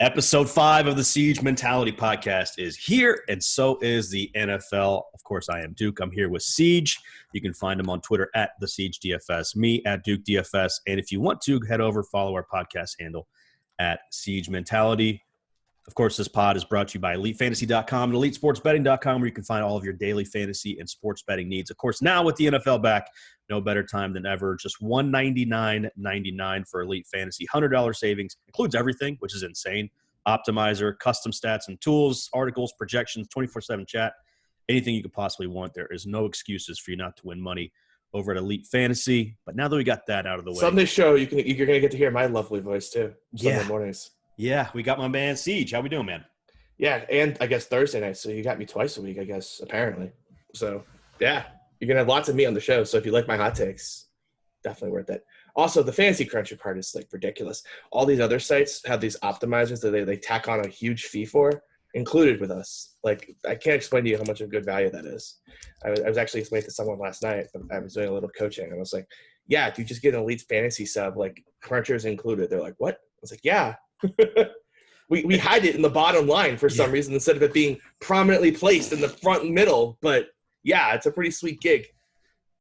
Episode 5 of the Seige Mentality Podcast is here, and so is the NFL. Of course, I am Duke. I'm here with Seige. You can find him on Twitter at the Seige DFS, me at Duke DFS, and if you want to, head over, follow our podcast handle at Seige Mentality. Of course, this pod is brought to you by EliteFantasy.com and EliteSportsBetting.com, where you can find all of your daily fantasy and sports betting needs. Of course, now with the NFL back, no better time than ever. Just $199.99 for Elite Fantasy. $100 savings. Includes everything, which is insane. Optimizer, custom stats and tools, articles, projections, 24/7 chat, anything you could possibly want. There is no excuses for you not to win money over at Elite Fantasy. But now that we got that out of the way. Sunday show, you're going to get to hear my lovely voice too. Sunday mornings. Yeah, we got my man Seige. How we doing, man? Yeah, and I guess Thursday night, so you got me twice a week, I guess, apparently. So, yeah, you're going to have lots of me on the show, so if you like my hot takes, definitely worth it. Also, the fantasy cruncher part is, like, ridiculous. All these other sites have these optimizers that they tack on a huge fee for, included with us. Like, I can't explain to you how much of good value that is. I was actually explaining to someone last night. I was doing a little coaching, and I was like, yeah, if you just get an Elite Fantasy sub, like, crunchers included. They're like, what? I was like, yeah. we hide it in the bottom line for some reason instead of it being prominently placed in the front and middle. But yeah, it's a pretty sweet gig.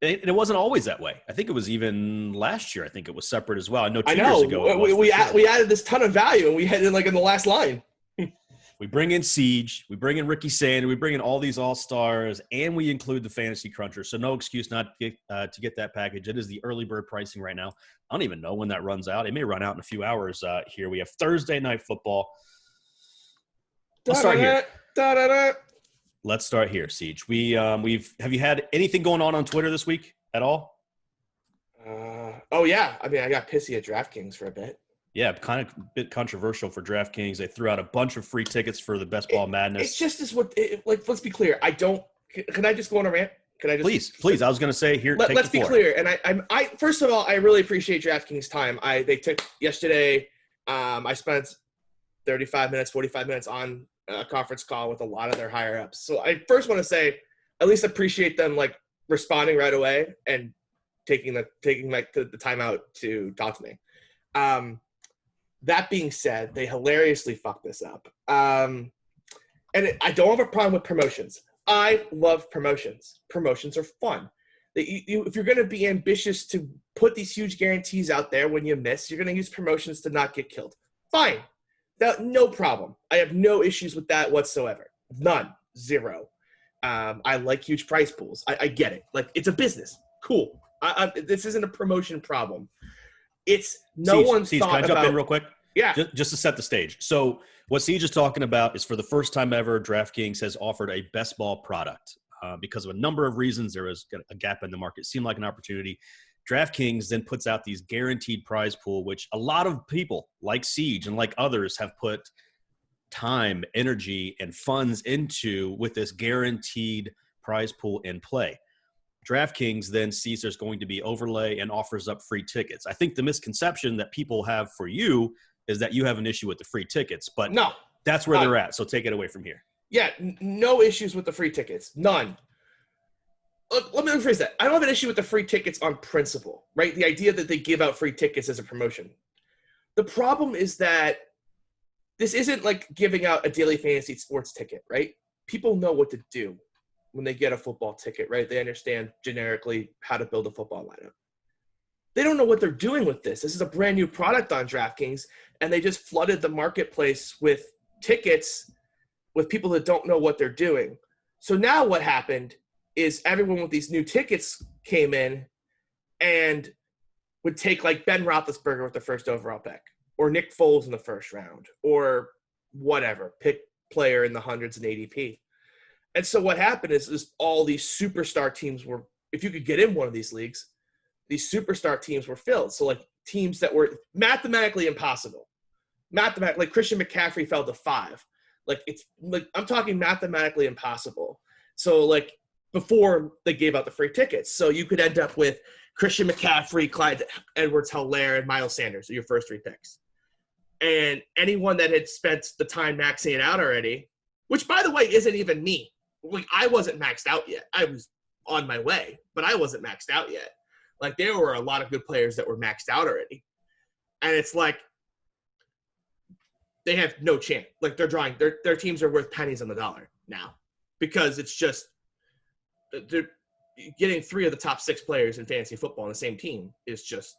And it wasn't always that way. I think it was even last year. I think it was separate as well. I know 2 years ago. We added this ton of value, and we had it in the last line. We bring in Seige, we bring in Ricky Sand, we bring in all these all-stars, and we include the fantasy cruncher. So no excuse not to get that package. It is the early bird pricing right now. I don't even know when that runs out. It may run out in a few hours here. We have Thursday night football. Let's start here. Let's start here, Seige. Have you had anything going on Twitter this week at all? Oh yeah. I mean, I got pissy at DraftKings for a bit. Yeah, kind of a bit controversial for DraftKings. They threw out a bunch of free tickets for the Best Ball Madness. It's just let's be clear. Can I just go on a rant? Can I just please? I was going to say here. Let's be clear. And I first of all, I really appreciate DraftKings' time. They took yesterday. I spent 45 minutes on a conference call with a lot of their higher ups. So I first want to say, at least appreciate them responding right away and taking the time out to talk to me. That being said, they hilariously fucked this up. I don't have a problem with promotions. I love promotions. Promotions are fun. If you're going to be ambitious to put these huge guarantees out there when you miss, you're going to use promotions to not get killed. Fine. No problem. I have no issues with that whatsoever. None. Zero. I like huge prize pools. I get it. It's a business. Cool. This isn't a promotion problem. It's one's thought can I jump in real quick? Yeah. Just to set the stage. So what Seige is talking about is for the first time ever, DraftKings has offered a best ball product because of a number of reasons. There was a gap in the market. It seemed like an opportunity. DraftKings then puts out these guaranteed prize pool, which a lot of people like Seige and like others have put time, energy, and funds into with this guaranteed prize pool in play. DraftKings then sees there's going to be overlay and offers up free tickets. I think the misconception that people have for you is that you have an issue with the free tickets, but no, that's where they're at. So take it away from here. Yeah, no issues with the free tickets. None. Let me rephrase that. I don't have an issue with the free tickets on principle, right? The idea that they give out free tickets as a promotion. The problem is that this isn't like giving out a daily fantasy sports ticket, right? People know what to do when they get a football ticket, right? They understand generically how to build a football lineup. They don't know what they're doing with this. This is a brand new product on DraftKings, and they just flooded the marketplace with tickets with people that don't know what they're doing. So now what happened is everyone with these new tickets came in and would take Ben Roethlisberger with the first overall pick, or Nick Foles in the first round, or whatever, pick player in the hundreds in ADP. And so what happened is all these superstar teams were, if you could get in one of these leagues, these superstar teams were filled. So teams that were mathematically impossible. Like Christian McCaffrey fell to 5. I'm talking mathematically impossible. So before they gave out the free tickets. So you could end up with Christian McCaffrey, Clyde Edwards-Helaire, and Miles Sanders are your first 3 picks. And anyone that had spent the time maxing it out already, which by the way isn't even me. I wasn't maxed out yet. I was on my way, but I wasn't maxed out yet. There were a lot of good players that were maxed out already. And it's they have no chance. Like they're drawing, their teams are worth pennies on the dollar now because it's just they're getting 3 of the top 6 players in fantasy football on the same team is just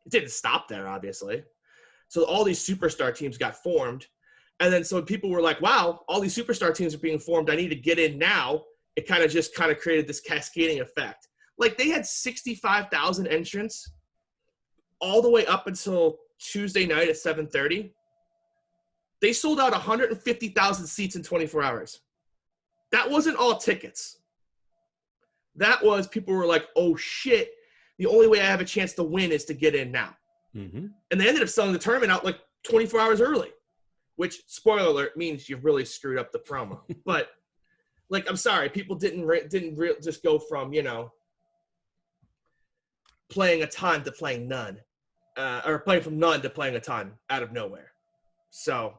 it didn't stop there, obviously. So all these superstar teams got formed, and then so people were like, "Wow, all these superstar teams are being formed. I need to get in now." It kind of created this cascading effect. Like they had 65,000 entrants all the way up until Tuesday night at 7:30. They sold out 150,000 seats in 24 hours. That wasn't all tickets. That was people were like, oh, shit, the only way I have a chance to win is to get in now. Mm-hmm. And they ended up selling the tournament out like 24 hours early, which, spoiler alert, means you've really screwed up the promo. But, like, I'm sorry, people didn't just go from, playing a ton to playing none. Or playing from none to playing a ton out of nowhere. So,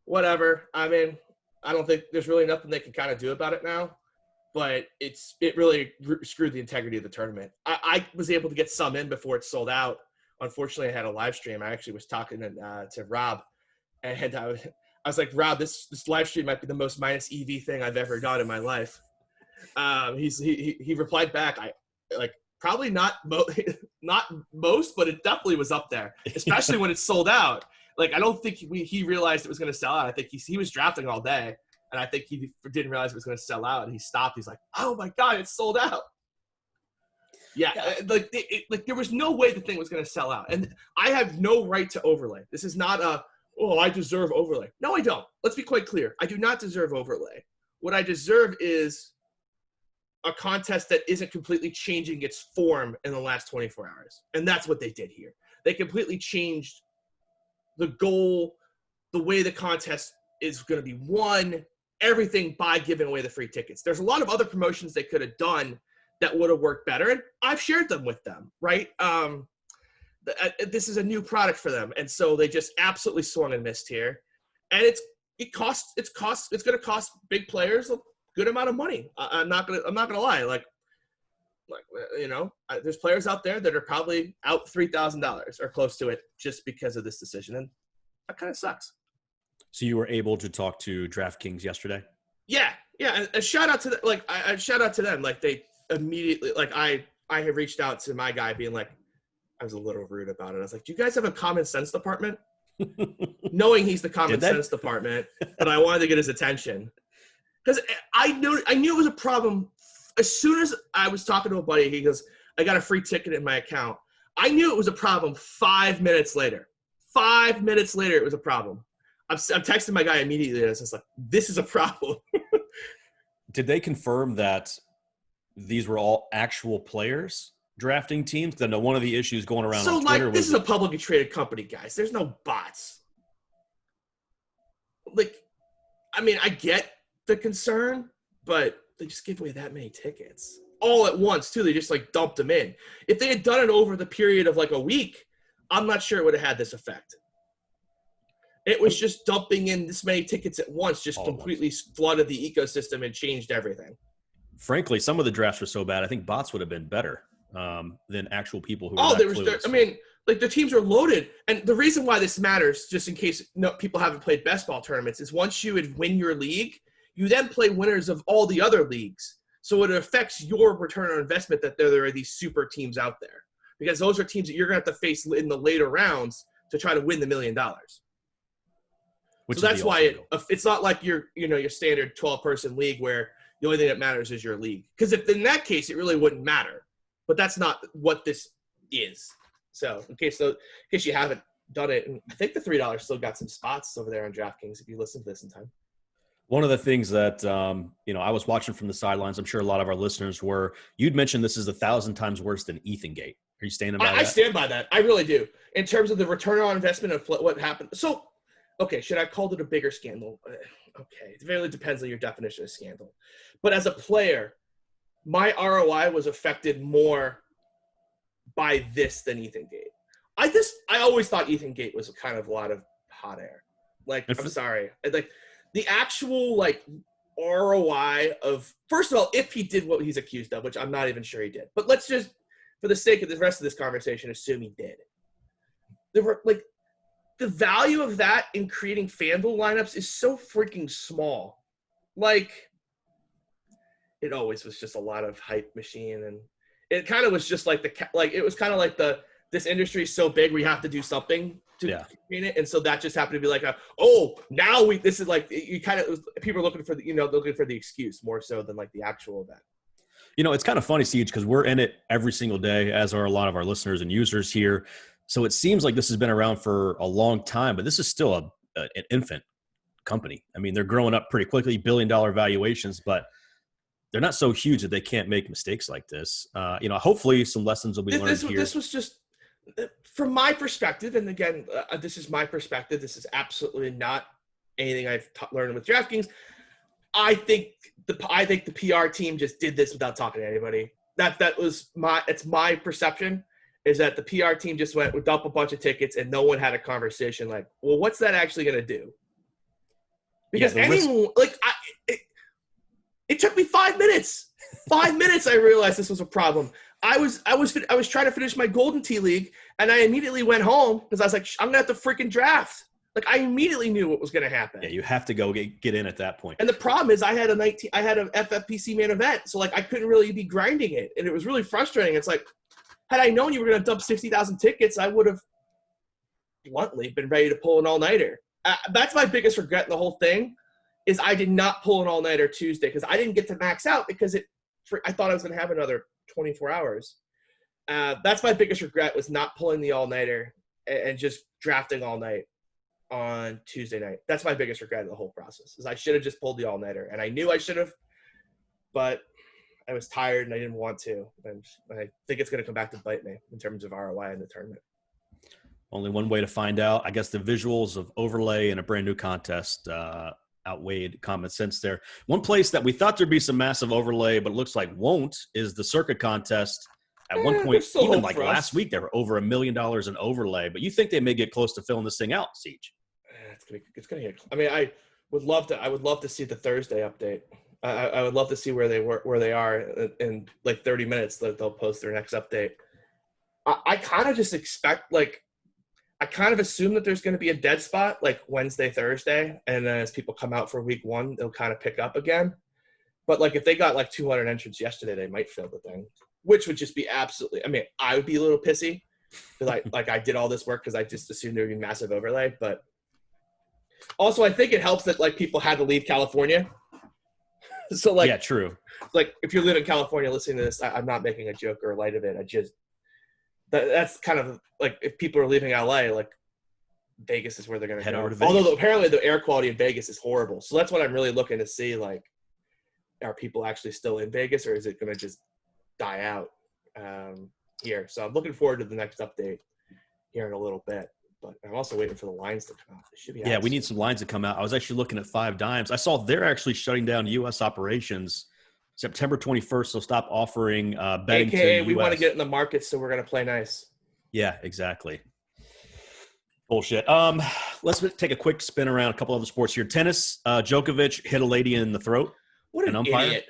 whatever. I mean, I don't think there's really nothing they can kind of do about it now. But it really screwed the integrity of the tournament. I was able to get some in before it sold out. Unfortunately, I had a live stream. I actually was talking to Rob, and I was like, Rob, this live stream might be the most minus EV thing I've ever done in my life. He replied back, probably not most, but it definitely was up there, especially when it sold out. Like, I don't think he realized it was going to sell out. I think he was drafting all day. And I think he didn't realize it was going to sell out, and he stopped. He's like, "Oh my god, it's sold out!" Yeah. There was no way the thing was going to sell out, and I have no right to overlay. This is not I deserve overlay. No, I don't. Let's be quite clear. I do not deserve overlay. What I deserve is a contest that isn't completely changing its form in the last 24 hours, and that's what they did here. They completely changed the goal, the way the contest is going to be won. Everything by giving away the free tickets. There's a lot of other promotions they could have done that would have worked better, and I've shared them with them, right? This is a new product for them, and so they just absolutely swung and missed here. And it's going to cost big players a good amount of money. I'm not gonna lie. There's players out there that are probably out $3,000 or close to it just because of this decision, and that kind of sucks. So you were able to talk to DraftKings yesterday? Yeah. And a shout out to shout out to them. Like they immediately, I had reached out to my guy being like, I was a little rude about it. I was like, do you guys have a common sense department? Knowing he's the common sense department, but I wanted to get his attention because I knew it was a problem. As soon as I was talking to a buddy, he goes, I got a free ticket in my account. I knew it was a problem 5 minutes later. 5 minutes later, it was a problem. I'm texting my guy immediately. And it's just like, this is a problem. Did they confirm that these were all actual players drafting teams? Then one of the issues going around on Twitter this is a publicly traded company, guys. There's no bots. I get the concern, but they just give away that many tickets all at once too. They just dumped them in. If they had done it over the period of a week, I'm not sure it would have had this effect. It was just dumping in this many tickets at once, just completely flooded the ecosystem and changed everything. Frankly, some of the drafts were so bad, I think bots would have been better than actual people who were clueless. The teams are loaded. And the reason why this matters, just in case people haven't played best ball tournaments, is once you would win your league, you then play winners of all the other leagues. So it affects your return on investment that there are these super teams out there. Because those are teams that you're going to have to face in the later rounds to try to win the $1 million. So that's why it's not like your standard 12-person league where the only thing that matters is your league. Because if in that case, it really wouldn't matter. But that's not what this is. So in case you haven't done it, and I think the $3 still got some spots over there on DraftKings if you listen to this in time. One of the things that, I was watching from the sidelines, I'm sure a lot of our listeners were, you'd mentioned this is 1,000 times worse than EthanGate. Are you standing by that? I stand by that. I really do. In terms of the return on investment of what happened. So, okay, should I call it a bigger scandal? Okay, it really depends on your definition of scandal. But as a player, my ROI was affected more by this than EthanGate. I always thought EthanGate was kind of a lot of hot air. I'm sorry. The actual ROI of, first of all, if he did what he's accused of, which I'm not even sure he did. But let's just, for the sake of the rest of this conversation, assume he did. There were the value of that in creating FanDuel lineups is so freaking small. Like, it always was just a lot of hype machine, and it kind of was just like it was kind of like this industry is so big we have to do something to create it, and so that just happened to be like this is like you kind of people are looking for the excuse more so than like the actual event. It's kind of funny, Seige, because we're in it every single day, as are a lot of our listeners and users here. So it seems like this has been around for a long time, but this is still an infant company. I mean, they're growing up pretty quickly, billion-dollar valuations, but they're not so huge that they can't make mistakes like this. Hopefully some lessons will be learned here. This was just, from my perspective, and again, this is my perspective. This is absolutely not anything I've learned with DraftKings. I think the PR team just did this without talking to anybody. It's my perception, is that the PR team just went with up a bunch of tickets and no one had a conversation like, well, what's that actually going to do? Because it took me 5 minutes. 5 minutes, I realized this was a problem. I was trying to finish my Golden Tee League, and I immediately went home because I was like, I'm gonna have to freaking draft. Like, I immediately knew what was gonna happen. Yeah, you have to go get in at that point. And the problem is, I had an FFPC main event, so like I couldn't really be grinding it, and it was really frustrating. It's like, had I known you were gonna dump 60,000 tickets, I would have bluntly been ready to pull an all-nighter. That's my biggest regret in the whole thing. Is I did not pull an all-nighter Tuesday because I didn't get to max out because I thought I was going to have another 24 hours. That's my biggest regret, was not pulling the all-nighter and just drafting all night on Tuesday night. That's my biggest regret of the whole process, is I should have just pulled the all-nighter. And I knew I should have, but I was tired and I didn't want to. And I think it's going to come back to bite me in terms of ROI in the tournament. Only one way to find out. I guess the visuals of overlay in a brand new contest outweighed common sense there. One place that we thought there'd be some massive overlay, but it looks like won't, is the circuit contest. At one point, even like last week, there were over $1 million in overlay. But you think they may get close to filling this thing out, Seige? It's gonna get. I mean, I would love to see the Thursday update. I would love to see where they are in like 30 minutes. That they'll post their next update. I kind of just expect, like, I kind of assume that there's going to be a dead spot like Wednesday, Thursday, and then as people come out for week one, they'll kind of pick up again. But like if they got like 200 entrants yesterday, they might fill the thing, which would just be absolutely. I mean, I would be a little pissy because I did all this work because I just assumed there would be massive overlay. But also, I think it helps that like people had to leave California. So like, yeah, true. Like if you live in California listening to this, I'm not making a joke or light of it. That's kind of like if people are leaving LA, like Vegas is where they're going to head go. over to Vegas. Although apparently the air quality in Vegas is horrible. So that's what I'm really looking to see. Like, are people actually still in Vegas, or is it going to just die out here? So I'm looking forward to the next update here in a little bit. But I'm also waiting for the lines to come out. It should be yeah, we need some lines to come out. I was actually looking at 5 Dimes. I saw they're actually shutting down U.S. operations September 21st. They'll stop offering betting AKA, to we US. want to get in the market, so we're going to play nice. Yeah, exactly. Bullshit. Let's take a quick spin around a couple other sports here. Tennis, Djokovic hit a lady in the throat. What an idiot.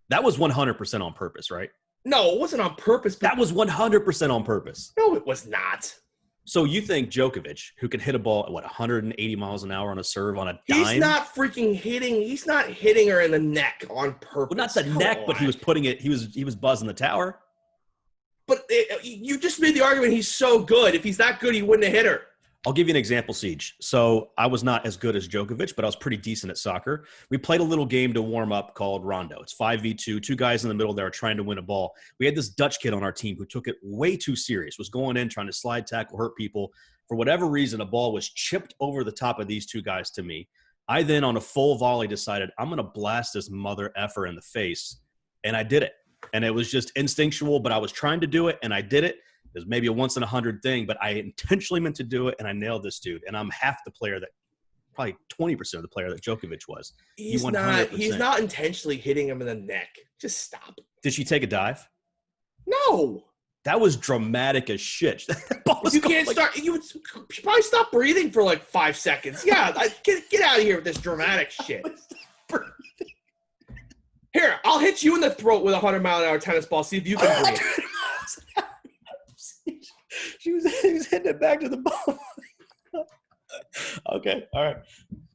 That was 100% on purpose, right? No, it wasn't on purpose. That was 100% on purpose. No, it was not. So you think Djokovic, who can hit a ball at 180 miles an hour on a serve on a dime? He's not freaking hitting. He's not hitting her in the neck on purpose. Well, not the neck, but he was putting it. He was buzzing the tower. But you just made the argument he's so good. If he's that good, he wouldn't have hit her. I'll give you an example, Seige. So I was not as good as Djokovic, but I was pretty decent at soccer. We played a little game to warm up called Rondo. It's 5v2, 2 guys in the middle there are trying to win a ball. We had this Dutch kid on our team who took it way too serious, was going in, trying to slide tackle, hurt people. For whatever reason, a ball was chipped over the top of these 2 guys to me. I then, on a full volley, decided I'm going to blast this mother effer in the face, and I did it. And it was just instinctual, but I was trying to do it, and I did it. It was maybe a once in 100 thing, but I intentionally meant to do it, and I nailed this dude. And I'm half the player that, probably 20% of the player that Djokovic was. He's not intentionally hitting him in the neck. Just stop. Did she take a dive? No. That was dramatic as shit. You can't start. You should probably stop breathing for like 5 seconds. Yeah, get out of here with this dramatic shit. Here, I'll hit you in the throat with a 100-mile-an-hour tennis ball. See if you can breathe. He was hitting it back to the ball. Okay. All right.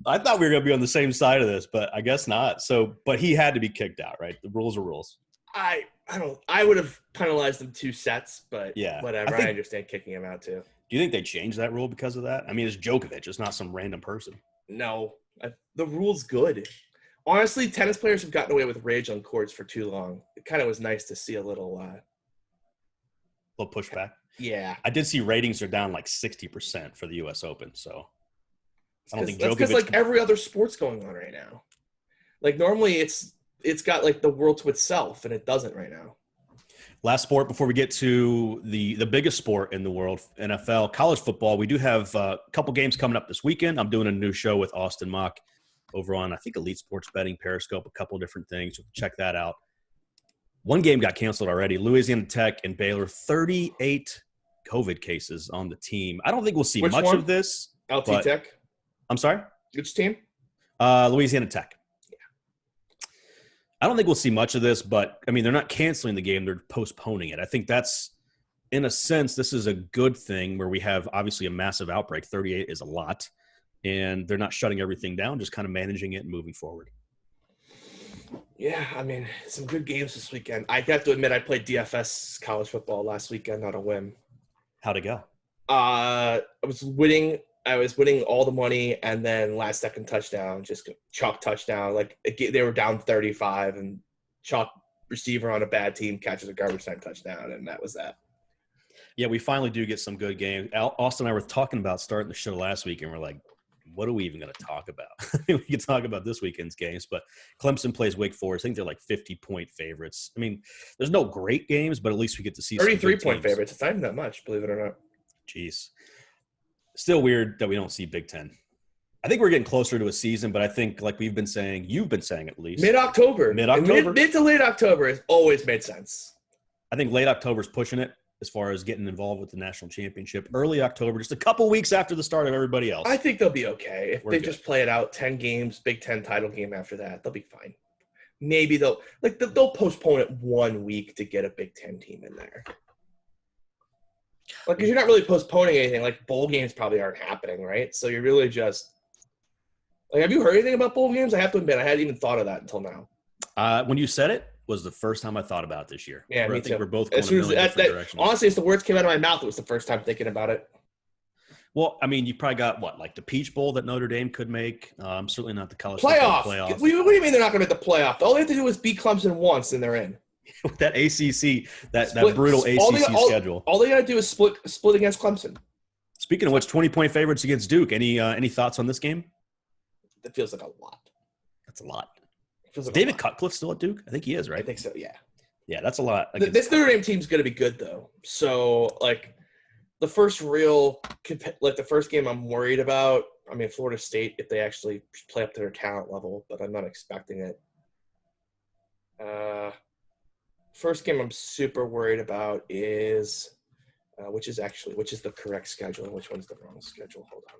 I thought we were going to be on the same side of this, but I guess not. So, but he had to be kicked out, right? The rules are rules. I would have penalized him 2 sets, but yeah, whatever. I understand kicking him out too. Do you think they changed that rule because of that? I mean, it's Djokovic. It's not some random person. No. The rule's good. Honestly, tennis players have gotten away with rage on courts for too long. It kind of was nice to see a little pushback. Yeah. I did see ratings are down like 60% for the U.S. Open, so I don't think Djokovic. That's because like every other sport's going on right now. Like normally it's got like the world to itself, and it doesn't right now. Last sport before we get to the biggest sport in the world, NFL, college football. We do have a couple games coming up this weekend. I'm doing a new show with Austin Mock over on, I think, Elite Sports Betting, Periscope, a couple of different things. So check that out. One game got canceled already. Louisiana Tech and Baylor, 38 COVID cases on the team. I don't think we'll see much of this. LT Tech? I'm sorry? Which team? Louisiana Tech. Yeah. I don't think we'll see much of this, but, I mean, they're not canceling the game. They're postponing it. I think that's, in a sense, this is a good thing where we have, obviously, a massive outbreak. 38 is a lot. And they're not shutting everything down, just kind of managing it and moving forward. Yeah, I mean, some good games this weekend. I have to admit, I played DFS college football last weekend on a whim. How'd it go? I was winning all the money, and then last second touchdown, just chalk touchdown. Like they were down 35, and chalk receiver on a bad team catches a garbage time touchdown, and that was that. Yeah, we finally do get some good games. Austin and I were talking about starting the show last week, and we're like, what are we even going to talk about? We can talk about this weekend's games, but Clemson plays Wake Forest. I think they're like 50-point favorites. I mean, there's no great games, but at least we get to see 33-point favorites. It's not even that much, believe it or not. Jeez. Still weird that we don't see Big Ten. I think we're getting closer to a season, but I think, like we've been saying, you've been saying at least. Mid-October. Mid to late October has always made sense. I think late October's pushing it as far as getting involved with the national championship. Early October, just a couple weeks after the start of everybody else. I think they'll be okay. If they just play it out, 10 games, Big Ten title game after that, they'll be fine. Maybe they'll postpone it 1 week to get a Big Ten team in there. Like, because you're not really postponing anything. Like, bowl games probably aren't happening, right? So you're really just – like, have you heard anything about bowl games? I have to admit, I hadn't even thought of that until now. When you said it, was the first time I thought about it this year. Yeah, me I think too. We're both going in a million different directions. Honestly, it's the words came out of my mouth. It was the first time thinking about it. Well, I mean, you probably got like the Peach Bowl that Notre Dame could make. Certainly not the college playoff. Playoff. What do you mean they're not going to make the playoff? All they have to do is beat Clemson once, and they're in. With that ACC, that brutal ACC schedule. All they got to do is split against Clemson. Speaking of which, 20-point favorites against Duke. Any thoughts on this game? That feels like a lot. That's a lot. Feels like David Cutcliff still at Duke? I think he is, right? I think so, yeah. Yeah, that's a lot. This Notre Dame team's going to be good, though. So, like, the first game I'm worried about, I mean, Florida State, if they actually play up to their talent level, but I'm not expecting it. First game I'm super worried about is, which is the correct schedule and which one's the wrong schedule? Hold on.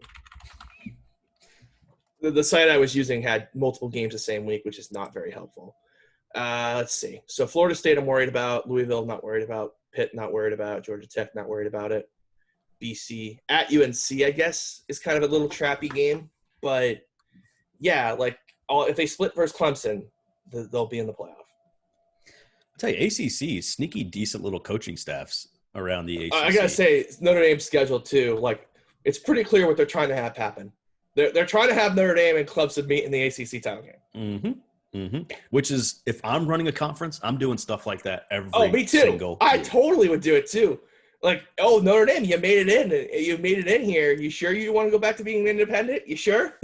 The site I was using had multiple games the same week, which is not very helpful. Let's see. So Florida State I'm worried about. Louisville not worried about. Pitt not worried about. Georgia Tech not worried about it. BC at UNC, I guess, is kind of a little trappy game. But, yeah, like if they split versus Clemson, they'll be in the playoff. I'll tell you, ACC, sneaky, decent little coaching staffs around the ACC. I got to say, Notre Dame's schedule, too. Like, it's pretty clear what they're trying to have happen. They're trying to have Notre Dame and Clemson meet in the ACC title game. Mm-hmm. Mm-hmm. Which is, if I'm running a conference, I'm doing stuff like that every me too. single I year. totally would do it too. Like, Notre Dame, you made it in. You made it in here. You sure you want to go back to being independent? You sure?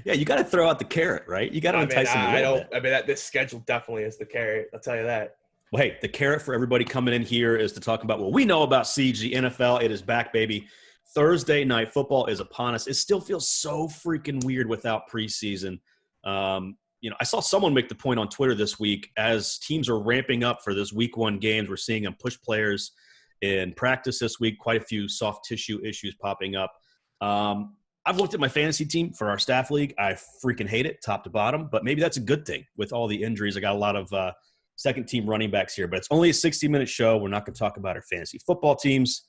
Yeah, you got to throw out the carrot, right? You got to entice them a little bit. This schedule definitely is the carrot. I'll tell you that. Well, hey, the carrot for everybody coming in here is to talk about what we know about Seige, the NFL. It is back, baby. Thursday night football is upon us. It still feels so freaking weird without preseason. I saw someone make the point on Twitter this week as teams are ramping up for this week 1 games. We're seeing them push players in practice this week. Quite a few soft tissue issues popping up. I've looked at my fantasy team for our staff league. I freaking hate it top to bottom, but maybe that's a good thing with all the injuries. I got a lot of second team running backs here, but it's only a 60-minute show. We're not going to talk about our fantasy football teams.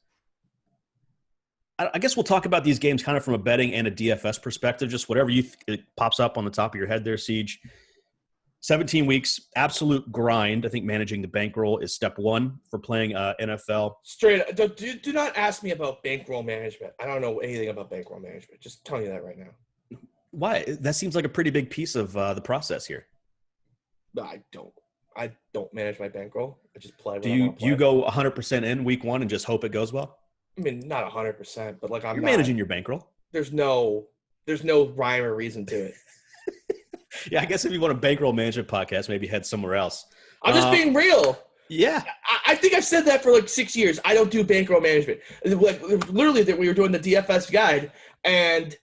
I guess we'll talk about these games kind of from a betting and a DFS perspective, just whatever it pops up on the top of your head there, Seige. 17 weeks, absolute grind. I think managing the bankroll is step one for playing NFL. Straight up, do not ask me about bankroll management. I don't know anything about bankroll management. Just telling you that right now. Why? That seems like a pretty big piece of the process here. I don't manage my bankroll. I just play. Do you go 100% in week one and just hope it goes well? I mean, not 100%, but like You're managing your bankroll. There's no rhyme or reason to it. Yeah, I guess if you want a bankroll management podcast, maybe head somewhere else. I'm just being real. Yeah. I think I've said that for like 6 years. I don't do bankroll management. Like, literally, that we were doing the DFS guide, and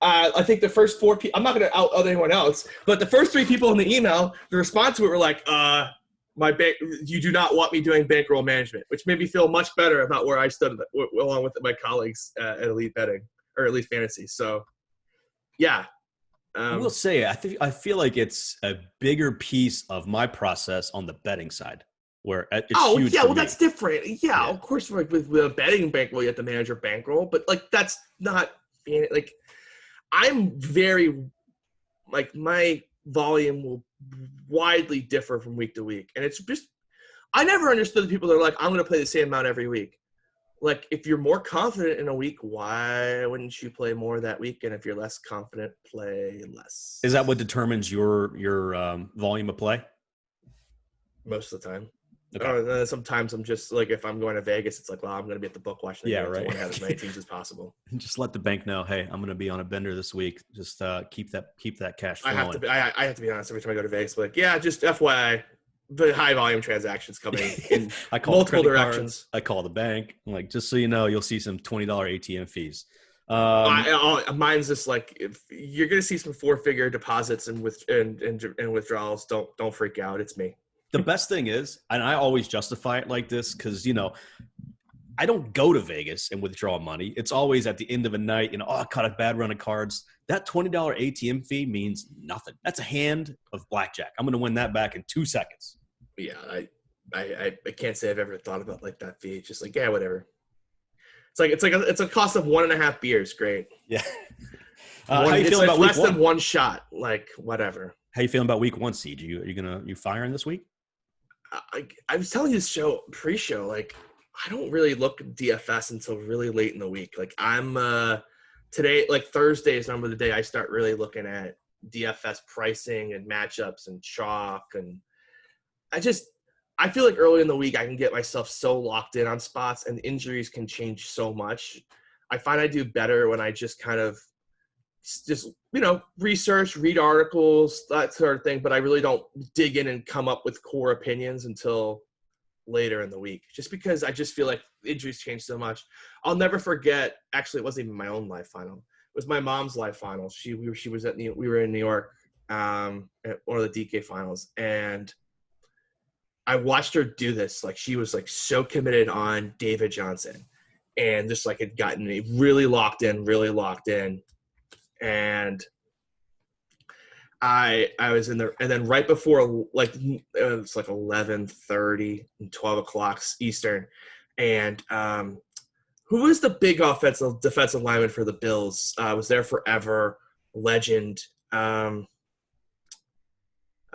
I think the first 4 people, I'm not going to out anyone else, but the first 3 people in the email, the response to it were like, you do not want me doing bankroll management, which made me feel much better about where I stood along with my colleagues at Elite Betting or Elite Fantasy. So, yeah. I will say, I feel like it's a bigger piece of my process on the betting side, where it's huge. Yeah, well, that's different. Yeah, of course, like with a betting bankroll, you have to manage your bankroll, but like that's not like I'm very like my volume will widely differ from week to week, and it's just I never understood the people that are like, I'm going to play the same amount every week. Like, if you're more confident in a week, why wouldn't you play more that week? And if you're less confident, play less. Is that what determines your volume of play? Most of the time. Okay. Sometimes I'm just like, if I'm going to Vegas, it's like, well, I'm going to be at the book watching. Yeah, right. I want to have as many teams as possible. Just let the bank know, hey, I'm going to be on a bender this week. Just keep that cash flowing. I have to be honest. Every time I go to Vegas, like, yeah, just FYI. The high volume transactions coming in I call multiple directions. I call the bank. I'm like, just so you know, you'll see some $20 ATM fees. Mine's just like, if you're going to see some 4-figure deposits and withdrawals, don't freak out. It's me. The best thing is, and I always justify it like this because, I don't go to Vegas and withdraw money. It's always at the end of a night, I caught a bad run of cards. That $20 ATM fee means nothing. That's a hand of blackjack. I'm going to win that back in 2 seconds. Yeah, I can't say I've ever thought about like that fee. It's just like, yeah, whatever. It's a cost of 1.5 beers. Great. Yeah. How you feeling about week less than one shot? Like, whatever. How you feeling about week one, Seige? You firing this week? I was telling you pre-show, like, I don't really look at DFS until really late in the week. Like, I'm today, like Thursday is normally the day I start really looking at DFS pricing and matchups and chalk. And I feel like early in the week I can get myself so locked in on spots, and injuries can change so much. I find I do better when I just kind of research, read articles, that sort of thing. But I really don't dig in and come up with core opinions until later in the week, just because I just feel like injuries change so much. I'll never forget, actually, it wasn't even my own live final. It was my mom's live final. We were in New York at one of the DK finals, and I watched her do this. Like, she was like so committed on David Johnson, and just like had gotten me really locked in. And I was in there, and then right before, like, it was like 11:30 and 12 o'clock Eastern, and who was the big defensive lineman for the Bills? Was there forever, legend. I'm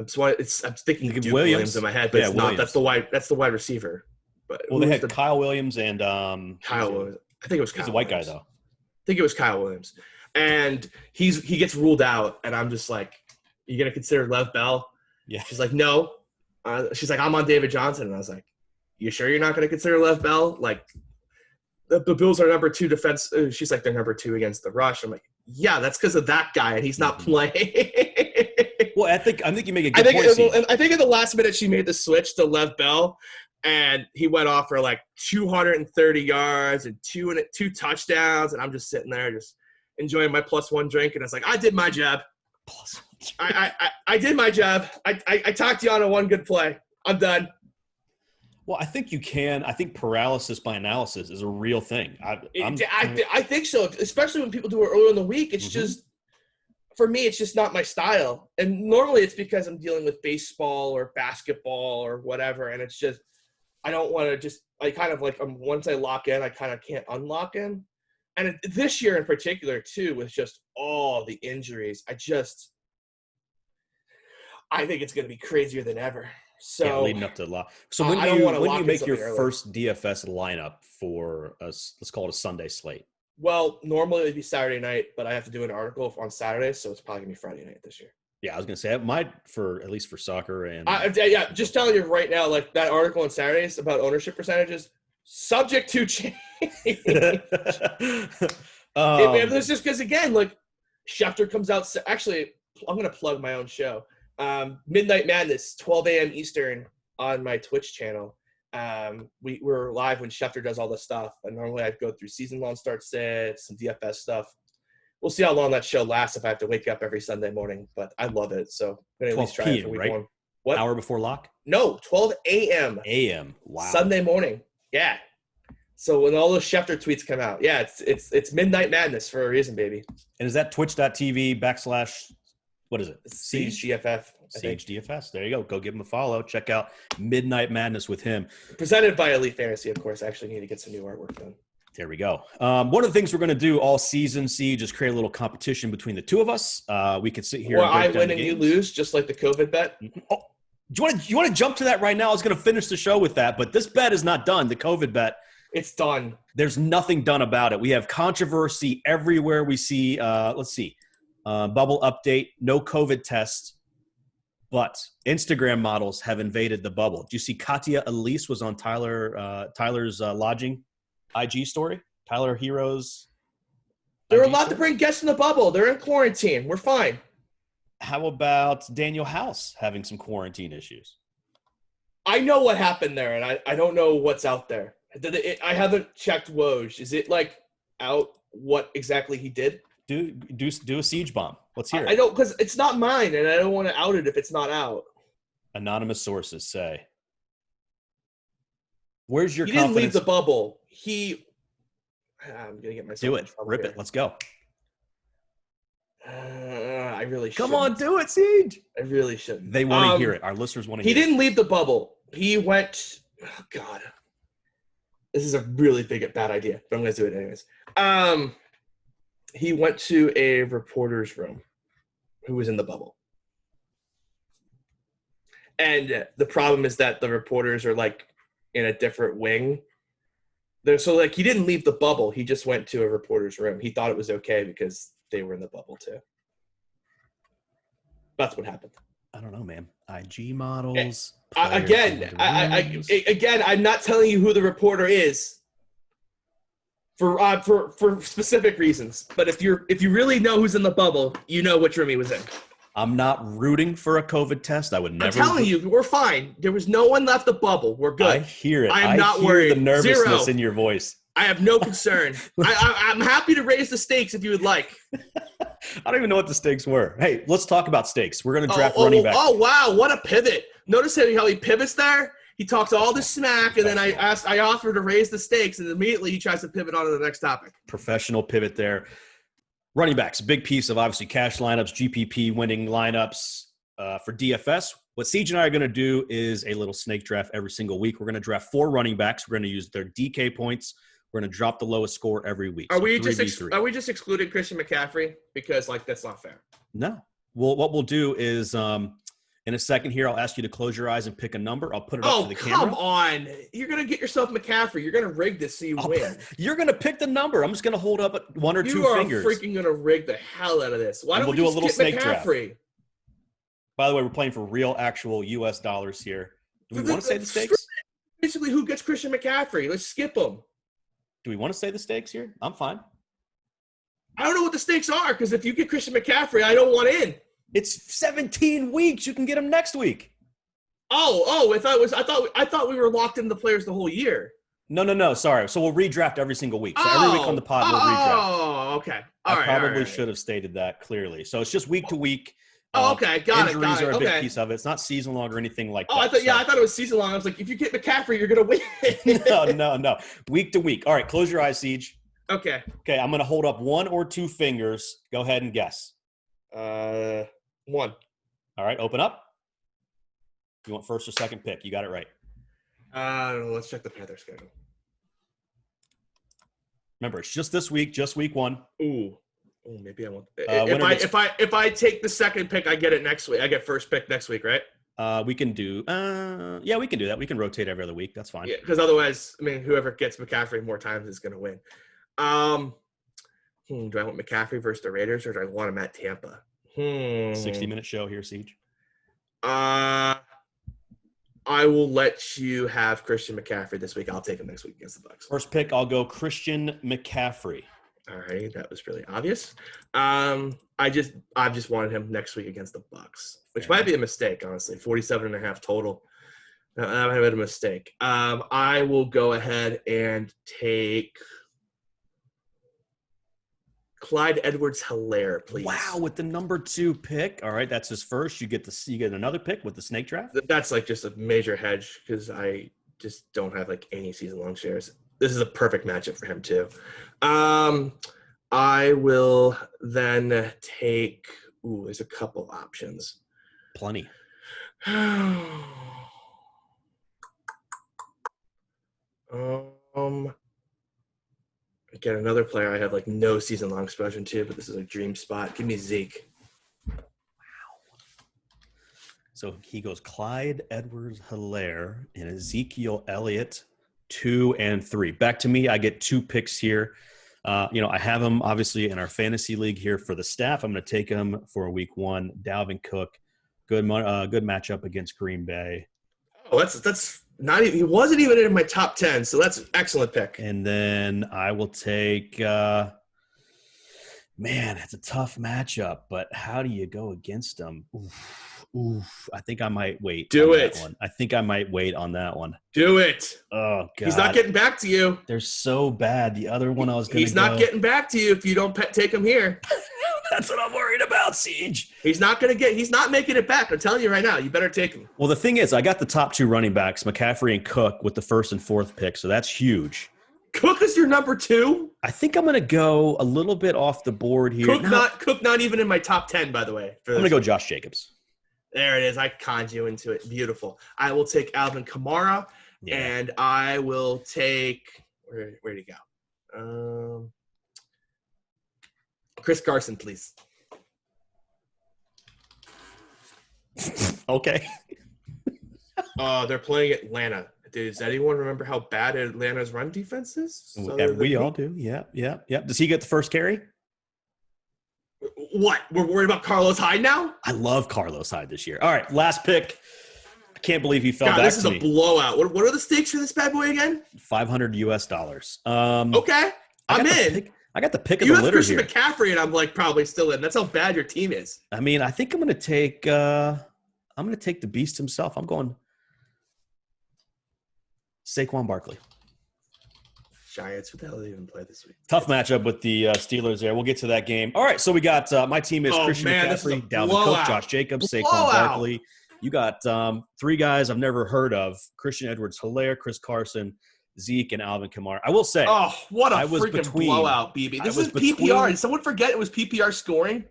thinking Duke Williams in my head, but it's not. That's the wide receiver. But they had Kyle Williams and Kyle Williams. I think it was Kyle. He's a white guy though. I think it was Kyle Williams, and he gets ruled out, and I'm just like, you gonna consider Lev Bell? Yeah. She's like, no. She's like, I'm on David Johnson, and I was like, you sure you're not gonna consider Lev Bell? Like, the Bills are number 2 defense. She's like, they're number 2 against the rush. I'm like, yeah, that's because of that guy, and he's not playing. Well, I think you make a good point. I think in the last minute she made the switch to Lev Bell, and he went off for like 230 yards and two touchdowns, and I'm just sitting there just enjoying my +1 drink, and it's like, I did my job. I did my job. I talked you on a one good play. I'm done. Well, I think you can. I think paralysis by analysis is a real thing. I think so, especially when people do it earlier in the week. It's just, for me, it's just not my style. And normally it's because I'm dealing with baseball or basketball or whatever, and it's just, I don't want to just, I kind of like, once I lock in, I kind of can't unlock in. And this year in particular, too, with just all the injuries, I think it's going to be crazier than ever. So yeah, leading up to the lock. So when do you make your first DFS lineup for let's call it a Sunday slate? Well, normally it'd be Saturday night, but I have to do an article on Saturday, so it's probably gonna be Friday night this year. Yeah, I was gonna say it might at least for soccer and yeah. Just telling you right now, like that article on Saturdays about ownership percentages, subject to change. It's just because again, like Schefter comes out. Actually, I'm gonna plug my own show. Midnight Madness, 12 a.m. Eastern on my Twitch channel. We're live when Schefter does all the stuff, and normally I go through season-long start sets, some DFS stuff. We'll see how long that show lasts if I have to wake up every Sunday morning, but I love it, so I'm going to at least try it for week one. What? Hour before lock? No, 12 a.m. A.m. Wow. Sunday morning. Yeah. So when all those Schefter tweets come out, yeah, it's Midnight Madness for a reason, baby. And is that twitch.tv/ what is it? Seige DFF. Seige DFS. There you go. Go give him a follow. Check out Midnight Madness with him. Presented by Elite Fantasy, of course. I actually need to get some new artwork done. There we go. One of the things we're going to do all season, Siege, is create a little competition between the two of us. We could sit here and I win and you lose, just like the COVID bet. Oh, do you want to jump to that right now? I was going to finish the show with that, but this bet is not done. The COVID bet. It's done. There's nothing done about it. We have controversy everywhere we see. Let's see. Bubble update, no COVID test, but Instagram models have invaded the bubble. Do you see Katya Elise was on Tyler's lodging IG story? Tyler Heroes. They're allowed to bring guests in the bubble. They're in quarantine. We're fine. How about Daniel House having some quarantine issues? I know what happened there, and I don't know what's out there. I haven't checked Woj. Is it like out what exactly he did? Do a siege bomb. Let's hear it. I don't, because it's not mine, and I don't want to out it if it's not out. Anonymous sources say. Where's your confidence? He didn't leave the bubble. I'm gonna get myself. Do it. Rip it. Let's go. I really should. Come on, do it, Siege. I really shouldn't. They want to hear it. Our listeners want to hear it. He didn't leave the bubble. He went. Oh God, this is a really bad idea, but I'm gonna do it anyways. He went to a reporter's room who was in the bubble. And the problem is that the reporters are like in a different wing. So like he didn't leave the bubble. He just went to a reporter's room. He thought it was okay because they were in the bubble too. That's what happened. I don't know, man. IG models. Again, I'm not telling you who the reporter is. For specific reasons, but if you really know who's in the bubble, you know which room he was in. I'm not rooting for a COVID test. I would never. I'm telling you, we're fine. There was no one left the bubble. We're good. I hear it. I am not worried. The nervousness in your voice. I have no concern. I'm happy to raise the stakes if you would like. I don't even know what the stakes were. Hey, let's talk about stakes. We're going to draft running back. Oh wow, what a pivot! Notice how he pivots there. He talks all this smack, and then I offer to raise the stakes, and immediately he tries to pivot on to the next topic. Professional pivot there. Running backs, a big piece of obviously cash lineups, GPP winning lineups for DFS. What Siege and I are going to do is a little snake draft every single week. We're going to draft 4 running backs. We're going to use their DK points. We're going to drop the lowest score every week. Are we just excluding Christian McCaffrey? Because that's not fair. No. Well, what we'll do is in a second here, I'll ask you to close your eyes and pick a number. I'll put it up to the camera. Oh, come on. You're going to get yourself McCaffrey. You're going to rig this so you win. You're going to pick the number. I'm just going to hold up 1 or 2 fingers. You are freaking going to rig the hell out of this. Why don't we do a little snake McCaffrey? Draft. By the way, we're playing for real, actual U.S. dollars here. Do we want to say the stakes? Basically, who gets Christian McCaffrey? Let's skip him. Do we want to say the stakes here? I'm fine. I don't know what the stakes are, because if you get Christian McCaffrey, I don't want in. It's 17 weeks. You can get him next week. Oh! I thought we were locked into the players the whole year. No. Sorry. So we'll redraft every single week. So every week on the pod, we'll redraft. Oh, okay. I probably should have stated that clearly. So it's just week to week. Okay, got it. Injuries are a big piece of it. It's not season long or anything like that. I thought it was season long. I was like, if you get McCaffrey, you're gonna win. No. Week to week. All right, close your eyes, Siege. Okay. Okay, I'm gonna hold up 1 or 2 fingers. Go ahead and guess. 1. All right, open up. You want first or second pick? You got it right. Let's check the Panther schedule. Remember, it's just this week, just week 1. Ooh, maybe I won't. If I take the second pick, I get it next week. I get first pick next week, right? We can do we can do that. We can rotate every other week. That's fine. Yeah, because otherwise, I mean, whoever gets McCaffrey more times is going to win. Do I want McCaffrey versus the Raiders, or do I want him at Tampa? 60-minute show here, Seige. I will let you have Christian McCaffrey this week. I'll take him next week against the Bucs. First pick, I'll go Christian McCaffrey. All right, that was really obvious. I just wanted him next week against the Bucs, which might be a mistake, honestly. 47.5 total. That might have been a mistake. I will go ahead and take Clyde Edwards-Helaire, please. Wow, with the number 2 pick. All right, that's his first. You get another pick with the snake draft. That's like just a major hedge because I just don't have like any season-long shares. This is a perfect matchup for him too. I will then take. There's a couple options. Plenty. Again, another player I have like no season-long exposure to, but this is a dream spot. Give me Zeke. Wow. So he goes Clyde Edwards-Helaire and Ezekiel Elliott, 2 and 3. Back to me. I get 2 picks here. I have him obviously in our fantasy league here for the staff. I'm going to take him for week 1. Dalvin Cook, good matchup against Green Bay. Oh, that's not even. He wasn't even in my top 10, so that's an excellent pick. And then I will take. It's a tough matchup, but how do you go against him? Oof. I think I might wait. That one. I think I might wait on that one. Do it. Oh, God. He's not getting back to you. They're so bad. The other one I was going to He's not getting back to you if you don't take him here. That's what I'm worried about, Seige. He's not making it back. I'm telling you right now. You better take him. Well, the thing is, I got the top 2 running backs, McCaffrey and Cook, with the 1st and 4th pick, so that's huge. Cook is your number 2? I think I'm going to go a little bit off the board here. Cook not even in my top 10, by the way. I'm going to go Josh Jacobs. There it is. I conned you into it. Beautiful. I will take Alvin Kamara, and I will take where'd he go? Chris Carson, please. Okay. They're playing Atlanta. Does anyone remember how bad Atlanta's run defense is? We all do. Yeah. Does he get the first carry? What? We're worried about Carlos Hyde now? I love Carlos Hyde this year. All right, last pick. I can't believe he fell back to me. This is a blowout. What are the stakes for this bad boy again? $500. Okay, I'm in. I got the pick of the litter here. You have Christian McCaffrey, and I'm like probably still in. That's how bad your team is. I mean, I think I'm going to take. I'm going to take the beast himself. I'm going Saquon Barkley. Giants. What the hell do they even play this week? Tough matchup with the Steelers there. We'll get to that game. All right, so we got my team is Christian McCaffrey, Dalvin Cook, Josh Jacobs, Saquon Barkley. You got 3 guys I've never heard of: Christian Edwards-Helaire, Chris Carson, Zeke, and Alvin Kamara. I will say, what a freaking blowout, BB! This is PPR. Did someone forget it was PPR scoring?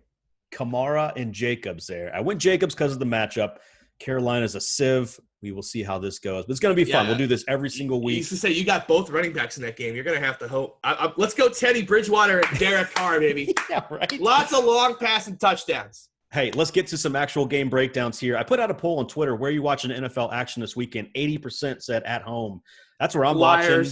Kamara and Jacobs there. I went Jacobs because of the matchup. Carolina's a sieve. We will see how this goes. But it's going to be fun. We'll do this every single week. You used to say you got both running backs in that game. You're going to have to hope. Let's go Teddy Bridgewater and Derek Carr, baby. Yeah, right. Lots of long passing touchdowns. Hey, let's get to some actual game breakdowns here. I put out a poll on Twitter. Where are you watching NFL action this weekend? 80% said at home. That's where I'm watching.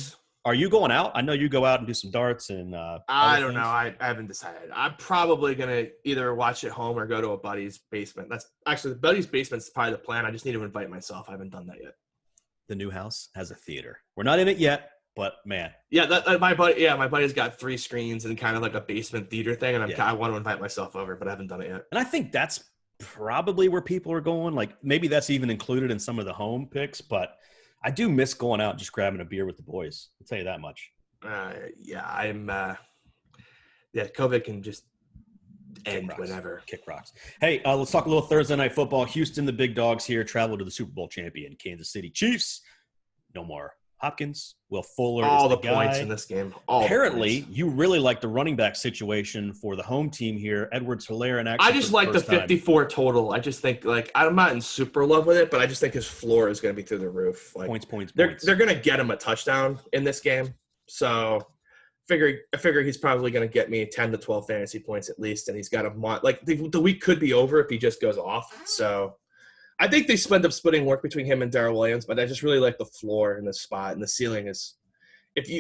Are you going out? I know you go out and do some darts and I don't know. I haven't decided. I'm probably going to either watch at home or go to a buddy's basement. That's actually the buddy's basement's probably the plan. I just need to invite myself. I haven't done that yet. The new house has a theater. We're not in it yet, but man. Yeah, my buddy's got 3 screens and kind of like a basement theater thing, and I want to invite myself over, but I haven't done it yet. And I think that's probably where people are going. Like maybe that's even included in some of the home picks, but I do miss going out and just grabbing a beer with the boys. I'll tell you that much. COVID can just end whenever. Kick rocks. Hey, let's talk a little Thursday night football. Houston, the big dogs here, travel to the Super Bowl champion, Kansas City Chiefs. No more Hopkins. Will Fuller all is the points in this game. Apparently, you really like the running back situation for the home team here, Edwards-Helaire. And I just like the 54 total. I just think, I'm not in super love with it, but I just think his floor is going to be through the roof. Points. They're going to get him a touchdown in this game. So figure he's probably going to get me 10 to 12 fantasy points at least, and he's got the week could be over if he just goes off. So I think they end up splitting work between him and Darrell Williams, but I just really like the floor and the spot, and the ceiling is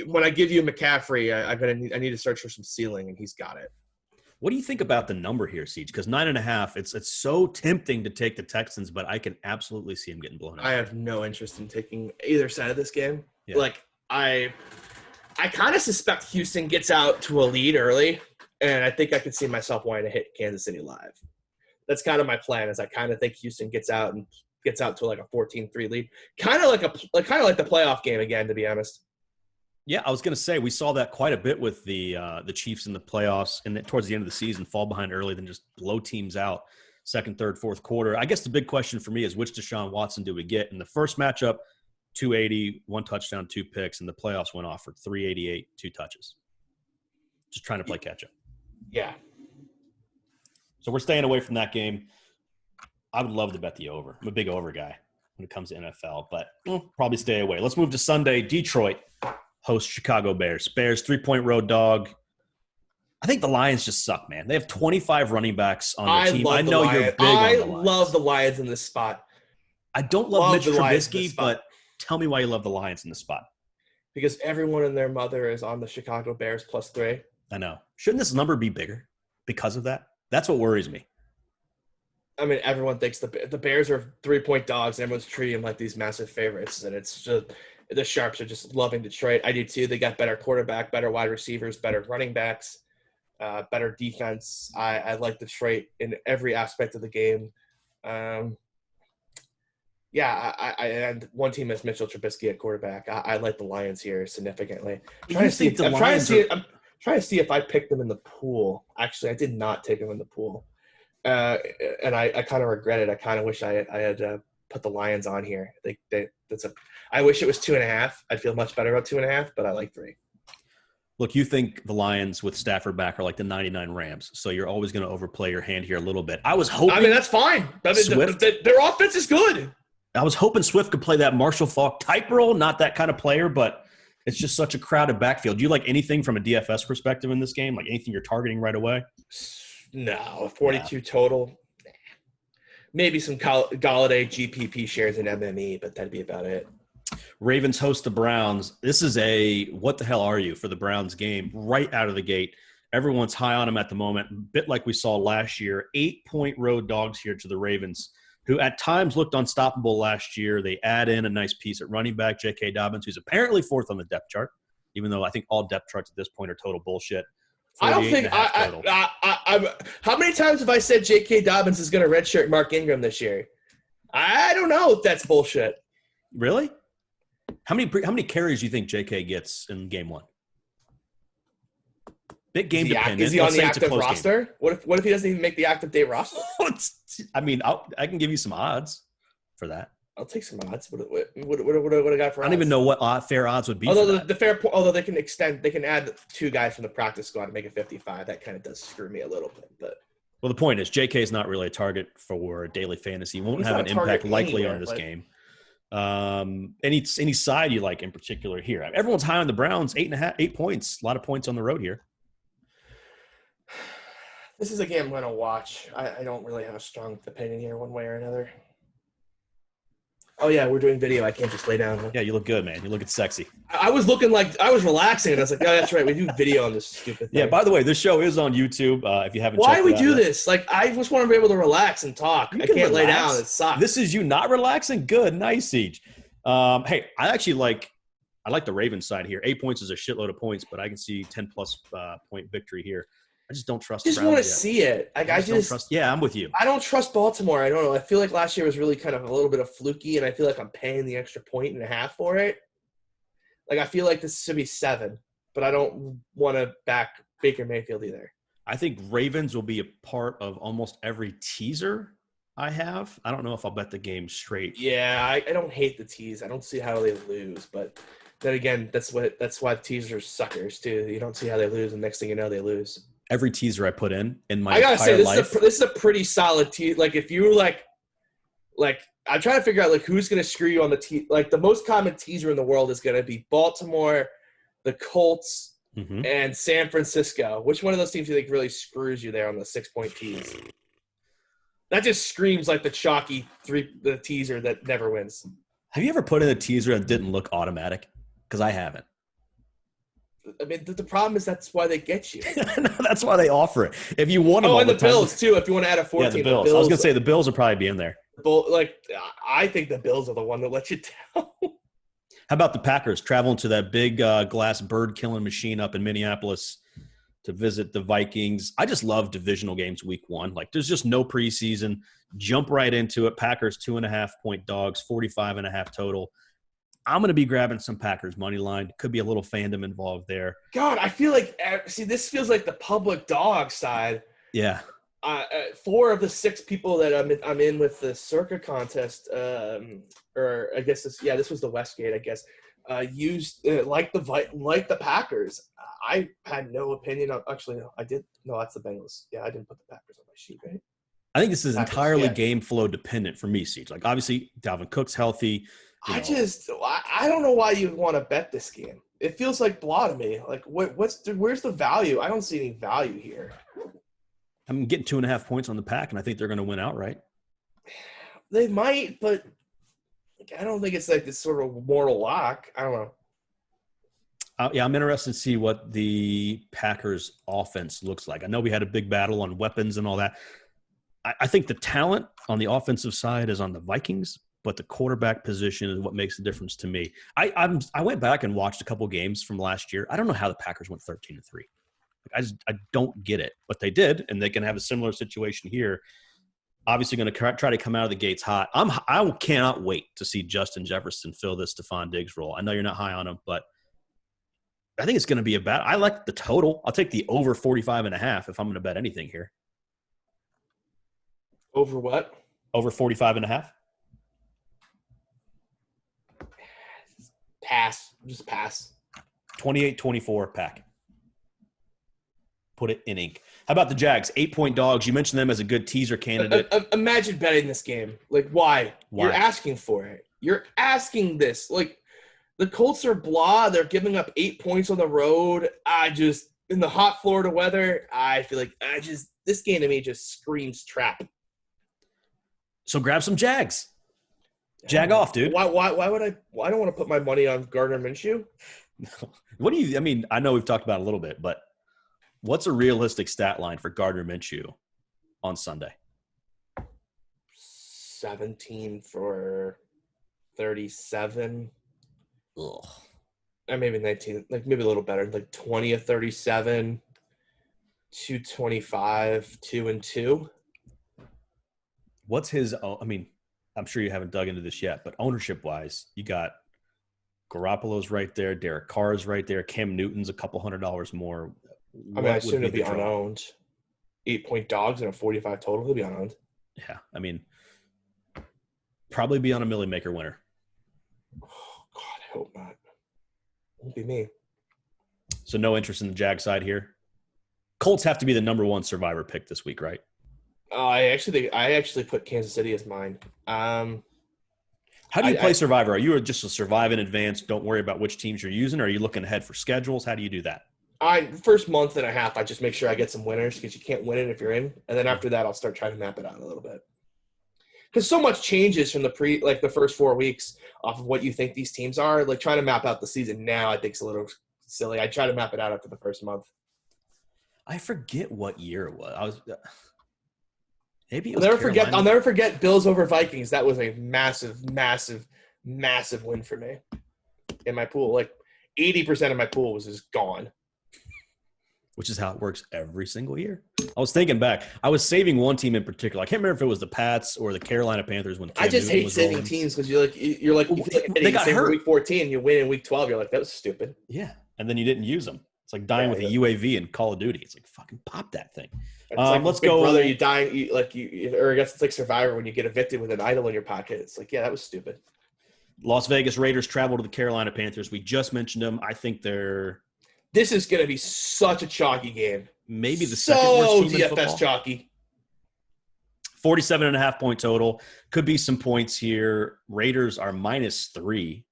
when I give you McCaffrey, I need to search for some ceiling, and he's got it. What do you think about the number here, Seige? Because 9.5, it's so tempting to take the Texans, but I can absolutely see him getting blown out. I have no interest in taking either side of this game. Yeah. Like I kind of suspect Houston gets out to a lead early, and I think I could see myself wanting to hit Kansas City live. That's kind of my plan. Is I kind of think Houston gets out to like a 14-3 lead, kind of like the playoff game again, to be honest. Yeah, I was going to say we saw that quite a bit with the Chiefs in the playoffs, and towards the end of the season, fall behind early, then just blow teams out second, third, fourth quarter. I guess the big question for me is which Deshaun Watson do we get? In the first matchup, 280, 1 touchdown, 2 picks, and the playoffs went off for 388, 2 touches. Just trying to play catch up. Yeah. So we're staying away from that game. I would love to bet the over. I'm a big over guy when it comes to NFL, but probably stay away. Let's move to Sunday. Detroit hosts Chicago Bears. Bears 3-point road dog. I think the Lions just suck, man. They have 25 running backs on their team. I know you're big on the Lions. I love the Lions in this spot. I don't love Mitch Trubisky, but tell me why you love the Lions in this spot. Because everyone and their mother is on the Chicago Bears +3. I know. Shouldn't this number be bigger because of that? That's what worries me. I mean, everyone thinks the Bears are 3-point dogs, and everyone's treating them like these massive favorites, and it's just the Sharps are just loving Detroit. I do too. They got better quarterback, better wide receivers, better running backs, better defense. I like Detroit in every aspect of the game. And one team has Mitchell Trubisky at quarterback. I like the Lions here significantly. I'm trying to see if I picked them in the pool. Actually, I did not take them in the pool. And I kind of regret it. I kind of wish I had put the Lions on here. I wish it was 2.5. I'd feel much better about 2.5, but I like 3. Look, you think the Lions with Stafford back are like the 99 Rams, so you're always going to overplay your hand here a little bit. I was hoping. I mean, that's fine. Their offense is good. I was hoping Swift could play that Marshall Faulk type role, not that kind of player, but it's just such a crowded backfield. Do you like anything from a DFS perspective in this game? Like anything you're targeting right away? No, 42 total. Maybe some Galladay GPP shares in MME, but that'd be about it. Ravens host the Browns. This is a what the hell are you for the Browns game right out of the gate. Everyone's high on them at the moment, a bit like we saw last year. 8-point road dogs here to the Ravens, who at times looked unstoppable last year. They add in a nice piece at running back, J.K. Dobbins, who's apparently 4th on the depth chart, even though I think all depth charts at this point are total bullshit. I don't think how many times have I said J.K. Dobbins is going to redshirt Mark Ingram this year? I don't know if that's bullshit. Really? How many carries do you think J.K. gets in game 1? Big game dependent. Is he on the active roster? Game. What if he doesn't even make the active day roster? I mean, I can give you some odds for that. I'll take some odds. What I got for odds? I don't even know what fair odds would be. Although they can add 2 guys from the practice squad to make it 55. That kind of does screw me a little bit. But well, the point is, JK is not really a target for daily fantasy. Won't have an impact likely on this game. Any side you like in particular here? Everyone's high on the Browns. 8 points. A lot of points on the road here. This is a game I'm going to watch. I don't really have a strong opinion here one way or another. Oh, yeah, we're doing video. I can't just lay down. Huh? Yeah, you look good, man. You looking sexy. I was looking like I was relaxing, and I was like, oh, that's right. We do video on this stupid thing. Yeah, by the way, this show is on YouTube. If you haven't checked it out. Why do we do this? Like, I just want to be able to relax and talk. I can't lay down. It sucks. This is you not relaxing? Good. Nice, Seige. Hey, I like the Ravens side here. 8 points is a shitload of points, but I can see 10-plus point victory here. I just don't trust. I just want to see it. Like I just trust. Yeah, I'm with you. I don't trust Baltimore. I don't know. I feel like last year was really kind of a little bit of fluky, and I feel like I'm paying the extra 1.5 for it. Like I feel like this should be 7, but I don't want to back Baker Mayfield either. I think Ravens will be a part of almost every teaser I have. I don't know if I'll bet the game straight. Yeah, I don't hate the tease. I don't see how they lose, but then again, that's why teasers suckers too. You don't see how they lose, and next thing you know, they lose. Every teaser I put in my I gotta entire say life. This is a pretty solid teaser. Like if you like I'm trying to figure out like who's gonna screw you on the like the most common teaser in the world is gonna be Baltimore, the Colts, and San Francisco. Which one of those teams do you think really screws you there on the 6-point tease? That just screams like the chalky the teaser that never wins. Have you ever put in a teaser that didn't look automatic? Because I haven't. I mean, the problem is that's why they get you. No, that's why they offer it. If you want them all and the Bills, too, if you want to add a 14. Yeah, the Bills. I was going to say the Bills will probably be in there. I think the Bills are the one that let you down. How about the Packers traveling to that big glass bird-killing machine up in Minneapolis to visit the Vikings? I just love divisional games week 1. Like, there's just no preseason. Jump right into it. Packers 2.5-point dogs, 45.5 total. I'm going to be grabbing some Packers money line. Could be a little fandom involved there. God, I feel like this feels like the public dog side. Yeah. 4 of the 6 people that I'm in with the Circa contest, or I guess this was the Westgate. I guess used like the Packers. I had no opinion on. Actually, no, I did. No, that's the Bengals. Yeah, I didn't put the Packers on my sheet, right? I think this is entirely game flow dependent for me, Seige. Like, obviously, Dalvin Cook's healthy. I don't know why you would want to bet this game. It feels like blah to me. Like, where's the value? I don't see any value here. I'm getting 2.5 points on the Pack, and I think they're going to win outright. They might, but I don't think it's like this sort of mortal lock. I don't know. Yeah, I'm interested to see what the Packers' offense looks like. I know we had a big battle on weapons and all that. I think the talent on the offensive side is on the Vikings, but the quarterback position is what makes the difference to me. I went back and watched a couple games from last year. I don't know how the Packers went 13-3. I don't get it, but they did, and they can have a similar situation here. Obviously going to try to come out of the gates hot. I cannot wait to see Justin Jefferson fill this Stephon Diggs role. I know you're not high on him, but I think it's going to be I like the total. I'll take the over 45.5 if I'm going to bet anything here. Over what? Over 45.5. Pass. Just pass. 28-24 Pack. Put it in ink. How about the Jags? 8-point dogs. You mentioned them as a good teaser candidate. Imagine betting this game. Like, why? You're asking for it. You're asking this. Like, the Colts are blah. They're giving up 8 points on the road. In the hot Florida weather, I feel like this game to me just screams trap. So grab some Jags. Jag off, dude. Why would I don't want to put my money on Gardner Minshew. I know we've talked about it a little bit, but what's a realistic stat line for Gardner Minshew on Sunday? 17 for 37. Ugh. Or maybe 19, like maybe a little better, like 20 of 37, 225, 2-2. What's his – I'm sure you haven't dug into this yet, but ownership-wise, you got Garoppolo's right there, Derek Carr's right there, Cam Newton's a couple $100 more. I assume he'll be unowned. 8-point dogs and a 45 total, he'll be unowned. Yeah, probably be on a Millie Maker winner. Oh, God, I hope not. Won't be me. So no interest in the Jag side here? Colts have to be the number 1 survivor pick this week, right? I actually put Kansas City as mine. How do you play Survivor? Are you just a survive in advance, don't worry about which teams you're using, or are you looking ahead for schedules? How do you do that? First month and a half, I just make sure I get some winners because you can't win it if you're in. And then after that, I'll start trying to map it out a little bit. Because so much changes from the first 4 weeks off of what you think these teams are. Like, trying to map out the season now, I think is a little silly. I try to map it out after the first month. I forget what year it was. I'll never forget Bills over Vikings. That was a massive, massive, massive win for me in my pool. Like 80% of my pool was just gone. Which is how it works every single year. I was thinking back. I was saving one team in particular. I can't remember if it was the Pats or the Carolina Panthers when Cam I just Newton hate was saving rolling. teams because you they got hurt. Week 14, you win in week 12. You're like, that was stupid. Yeah, and then you didn't use them. It's like dying with a UAV in Call of Duty. It's like, fucking pop that thing. Let's go. Brother, you dying, or I guess it's like Survivor when you get evicted with an idol in your pocket. It's like, yeah, that was stupid. Las Vegas Raiders travel to the Carolina Panthers. We just mentioned them. I think this is going to be such a chalky game. Maybe the second worst team in football. DFS chalky. 47.5-point total. Could be some points here. Raiders are -3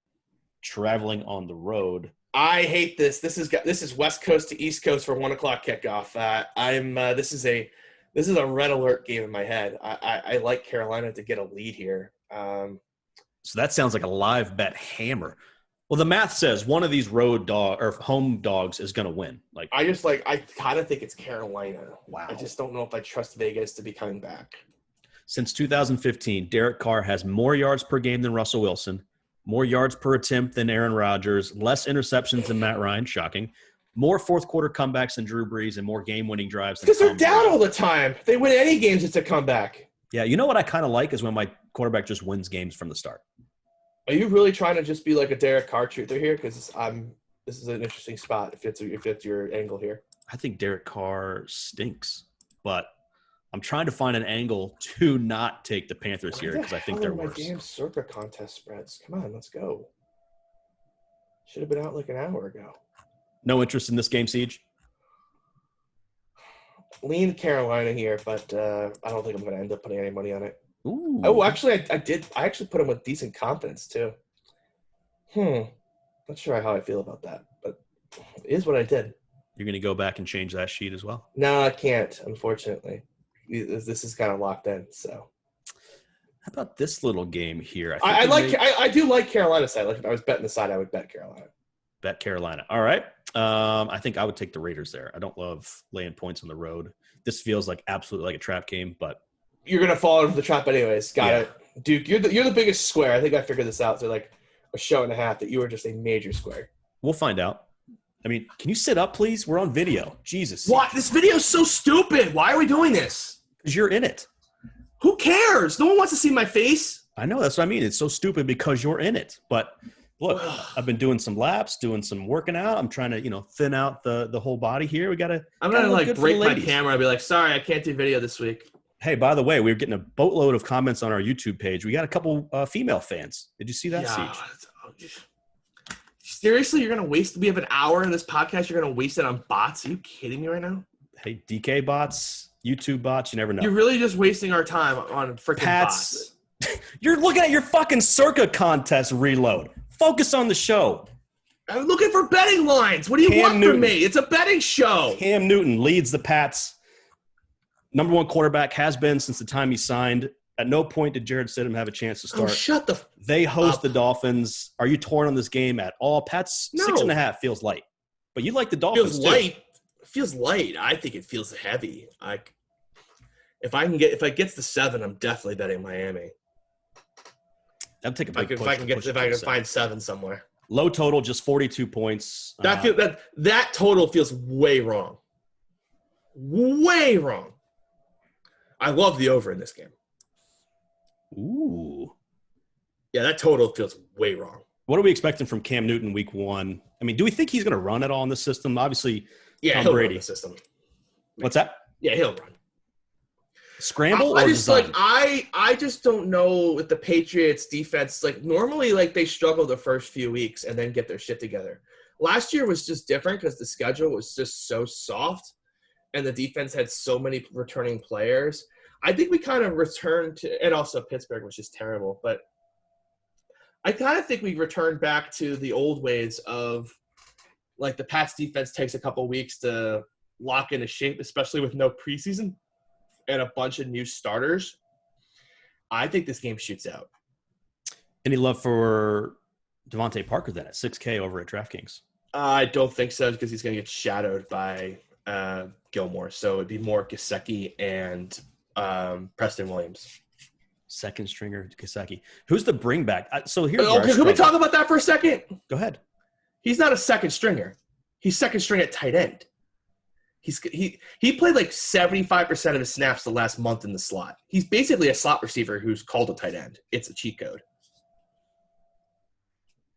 traveling on the road. I hate this. This is West Coast to East Coast for 1 o'clock kickoff. This is a red alert game in my head. I like Carolina to get a lead here. So that sounds like a live bet hammer. Well, the math says one of these road dog or home dogs is going to win. I kind of think it's Carolina. Wow. I just don't know if I trust Vegas to be coming back. Since 2015, Derek Carr has more yards per game than Russell Wilson, more yards per attempt than Aaron Rodgers, less interceptions than Matt Ryan, shocking, more fourth quarter comebacks than Drew Brees, and more game-winning drives than because they're Tom down Brady. all the time. They win any games, it's a comeback. Yeah, you know what I kind of like is when my quarterback just wins games from the start. Are you really trying to just be like a Derek Carr truther here? Because this is an interesting spot if it's your angle here. I think Derek Carr stinks, but I'm trying to find an angle to not take the Panthers here because I think they're worse. My damn Circa contest spreads. Come on, let's go. Should have been out like an hour ago. No interest in this game, Seige? Lean Carolina here, but I don't think I'm going to end up putting any money on it. Ooh. Oh, actually, I did. I actually put him with decent confidence, too. Not sure how I feel about that, but it is what I did. You're going to go back and change that sheet as well? No, I can't, unfortunately. This is kind of locked in, so. How about this little game here? I do like Carolina side. Like if I was betting the side, I would bet Carolina. Bet Carolina. All right. I think I would take the Raiders there. I don't love laying points on the road. This feels like absolutely like a trap game, but you're gonna fall into the trap anyways. Got it, Duke. You're the biggest square. I think I figured this out. So like a show and a half that you were just a major square. We'll find out. I mean, can you sit up, please? We're on video. Jesus. What? This video is so stupid. Why are we doing this? Because you're in it. Who cares? No one wants to see my face. I know. That's what I mean. It's so stupid because you're in it. But look, I've been doing some laps, doing some working out. I'm trying to, thin out the whole body here. I'm gonna break my camera. I'll be like, sorry, I can't do video this week. Hey, by the way, we're getting a boatload of comments on our YouTube page. We got a couple female fans. Did you see that, Seige? Seriously, you're gonna waste? We have an hour in this podcast. You're gonna waste it on bots? Are you kidding me right now? Hey, DK bots, YouTube bots. You never know. You're really just wasting our time on freaking bots. You're looking at your fucking Circa contest reload. Focus on the show. I'm looking for betting lines. What do you want from me? It's a betting show. Cam Newton leads the Pats. Number one quarterback has been since the time he signed. At no point did Jared Stidham have a chance to start. Oh, shut the They host the Dolphins. Are you torn on this game at all? Pats, no. 6.5 feels light. But you like the Dolphins, feels light. It feels light. I think it feels heavy. If it gets to 7, I'm definitely betting Miami. I'll take a if I can find 7 somewhere. Low total, just 42 points. That total feels way wrong. Way wrong. I love the over in this game. Ooh. Yeah, that total feels way wrong. What are we expecting from Cam Newton week 1? I mean, do we think he's going to run at all in the system? Obviously, yeah, Tom Brady. Run the system. What's that? Yeah, he'll run. Scramble or design? I just don't know with the Patriots defense. Normally, they struggle the first few weeks and then get their shit together. Last year was just different because the schedule was just so soft and the defense had so many returning players. I think we kind of returned to – and also Pittsburgh was just terrible. But I kind of think we returned back to the old ways of, the Pats defense takes a couple weeks to lock into shape, especially with no preseason and a bunch of new starters. I think this game shoots out. Any love for Devontae Parker then at 6K over at DraftKings? I don't think so because he's going to get shadowed by Gilmore. So it'd be more Gesicki and Preston Williams. Second stringer Gesicki. Who's the bring back? So here's can we talk about that for a second? Go ahead. He's not a second stringer. He's second string at tight end. He played 75% of his snaps the last month in the slot. He's basically a slot receiver who's called a tight end. It's a cheat code.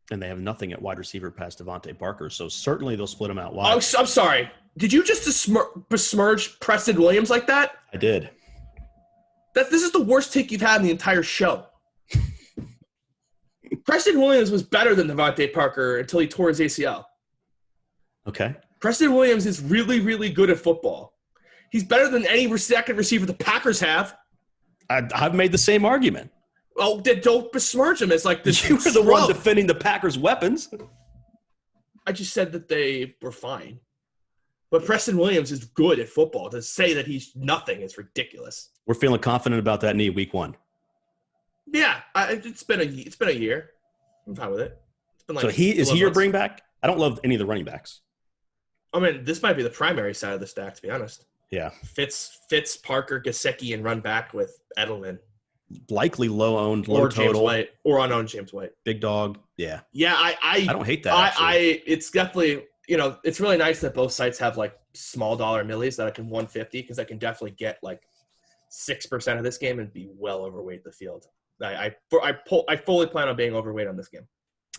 And they have nothing at wide receiver past Devontae Parker, so certainly they'll split him out wide. Oh, I'm sorry. Did you just besmirch Preston Williams like that? I did. This is the worst take you've had in the entire show. Preston Williams was better than Devontae Parker until he tore his ACL. Okay. Preston Williams is really, really good at football. He's better than any second receiver the Packers have. I've made the same argument. Oh, then don't besmirch him. It's like this. You were the one defending the Packers' weapons. I just said that they were fine. But Preston Williams is good at football. To say that he's nothing is ridiculous. We're feeling confident about that knee week 1. Yeah, it's been a year. I'm fine with it. It's been like so is he your bring back? I don't love any of the running backs. I mean, this might be the primary side of the stack, to be honest. Yeah. Fitz, Parker, Gesicki, and run back with Edelman. Likely low-owned, low or total. James White, or unknown James White. Big dog. Yeah. Yeah, I don't hate that. It's definitely, it's really nice that both sites have like small dollar millies that I can 150 because I can definitely get like 6% of this game and be well overweight the field. I fully plan on being overweight on this game.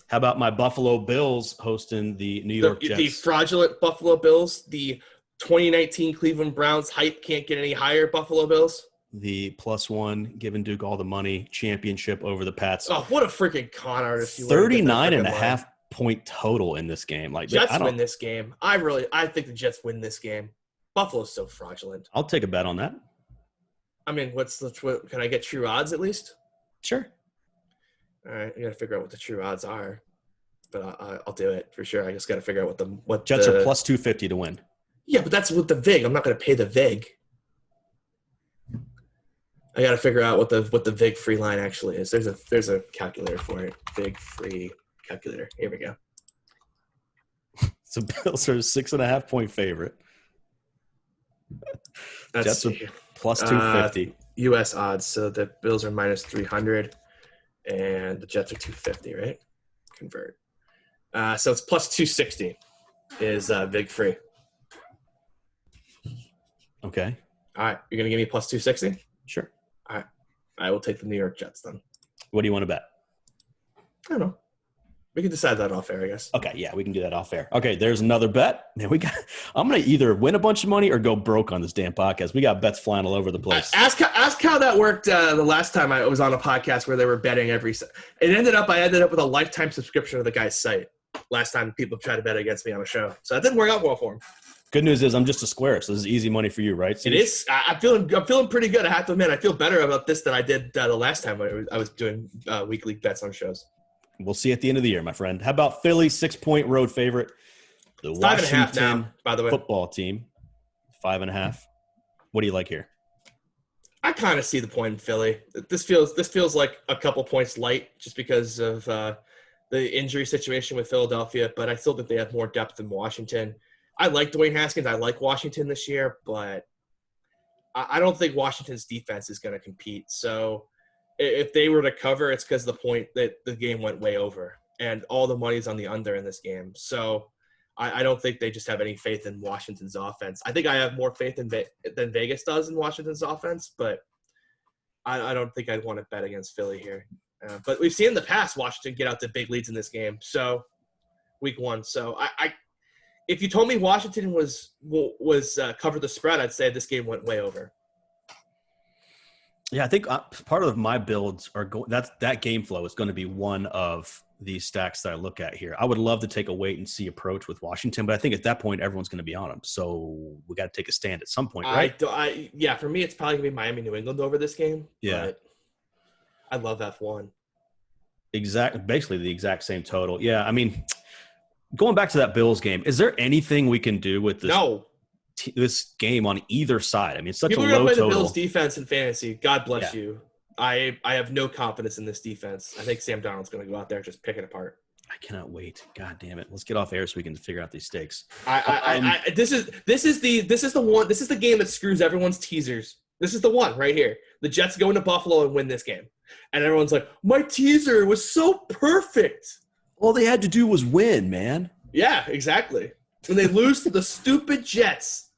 How about my Buffalo Bills hosting the New York Jets? The fraudulent Buffalo Bills, the 2019 Cleveland Browns hype can't get any higher Buffalo Bills. The +1 giving Duke all the money championship over the Pats. Oh, what a freaking con artist you 39.5 point total in this game. Like Jets win this game. I think the Jets win this game. Buffalo's so fraudulent. I'll take a bet on that. I mean, can I get true odds at least? Sure. All right, I got to figure out what the true odds are, but I'll do it for sure. I just got to figure out what Jets are +250 to win. Yeah, but that's with the VIG. I'm not going to pay the VIG. I got to figure out what the VIG free line actually is. There's a calculator for it. VIG free calculator. Here we go. So Bills are a 6.5 point favorite. Jets are +250. U.S. odds. So the Bills are -300, and the Jets are 250. Right? Convert. So it's +260 is VIG free. Okay. All right. You're gonna give me +260? Sure. All right. I will take the New York Jets then. What do you want to bet? I don't know. We can decide that off air, I guess. Okay, yeah, we can do that off air. Okay, there's another bet. Man, I'm gonna either win a bunch of money or go broke on this damn podcast. We got bets flying all over the place. Ask how that worked the last time I was on a podcast where they were betting every. I ended up with a lifetime subscription to the guy's site. Last time people tried to bet against me on a show, so that didn't work out well for him. Good news is I'm just a square, so this is easy money for you, right? It is. I'm feeling pretty good. I have to admit, I feel better about this than I did the last time I was doing weekly bets on shows. We'll see at the end of the year, my friend. How about Philly, 6-point road favorite? The 5.5 now, by the way. Football team, 5.5. What do you like here? I kind of see the point in Philly. This feels like a couple points light just because of the injury situation with Philadelphia, but I still think they have more depth than Washington. I like Dwayne Haskins. I like Washington this year, but I don't think Washington's defense is going to compete. So if they were to cover, it's because the point that the game went way over, and all the money's on the under in this game. So I don't think they just have any faith in Washington's offense. I think I have more faith than Vegas does in Washington's offense, but I don't think I'd want to bet against Philly here. But we've seen in the past Washington get out to big leads in this game. So week 1. So if you told me Washington was covered the spread, I'd say this game went way over. Yeah, I think part of my builds are that game flow is going to be one of these stacks that I look at here. I would love to take a wait and see approach with Washington, but I think at that point everyone's going to be on them. So we got to take a stand at some point, right? Yeah, for me it's probably going to be Miami, New England over this game. Yeah, but I love F1. Basically the exact same total. Yeah, I mean, going back to that Bills game, is there anything we can do with this? No. This game on either side. I mean, it's such People a low total. People are going to play the Bills defense in fantasy. God bless you. I have no confidence in this defense. I think Sam Darnold's going to go out there and just pick it apart. I cannot wait. God damn it. Let's get off air so we can figure out these stakes. This is the game that screws everyone's teasers. This is the one right here. The Jets go into Buffalo and win this game. And everyone's like, my teaser was so perfect. All they had to do was win, man. Yeah, exactly. And they lose to the stupid Jets.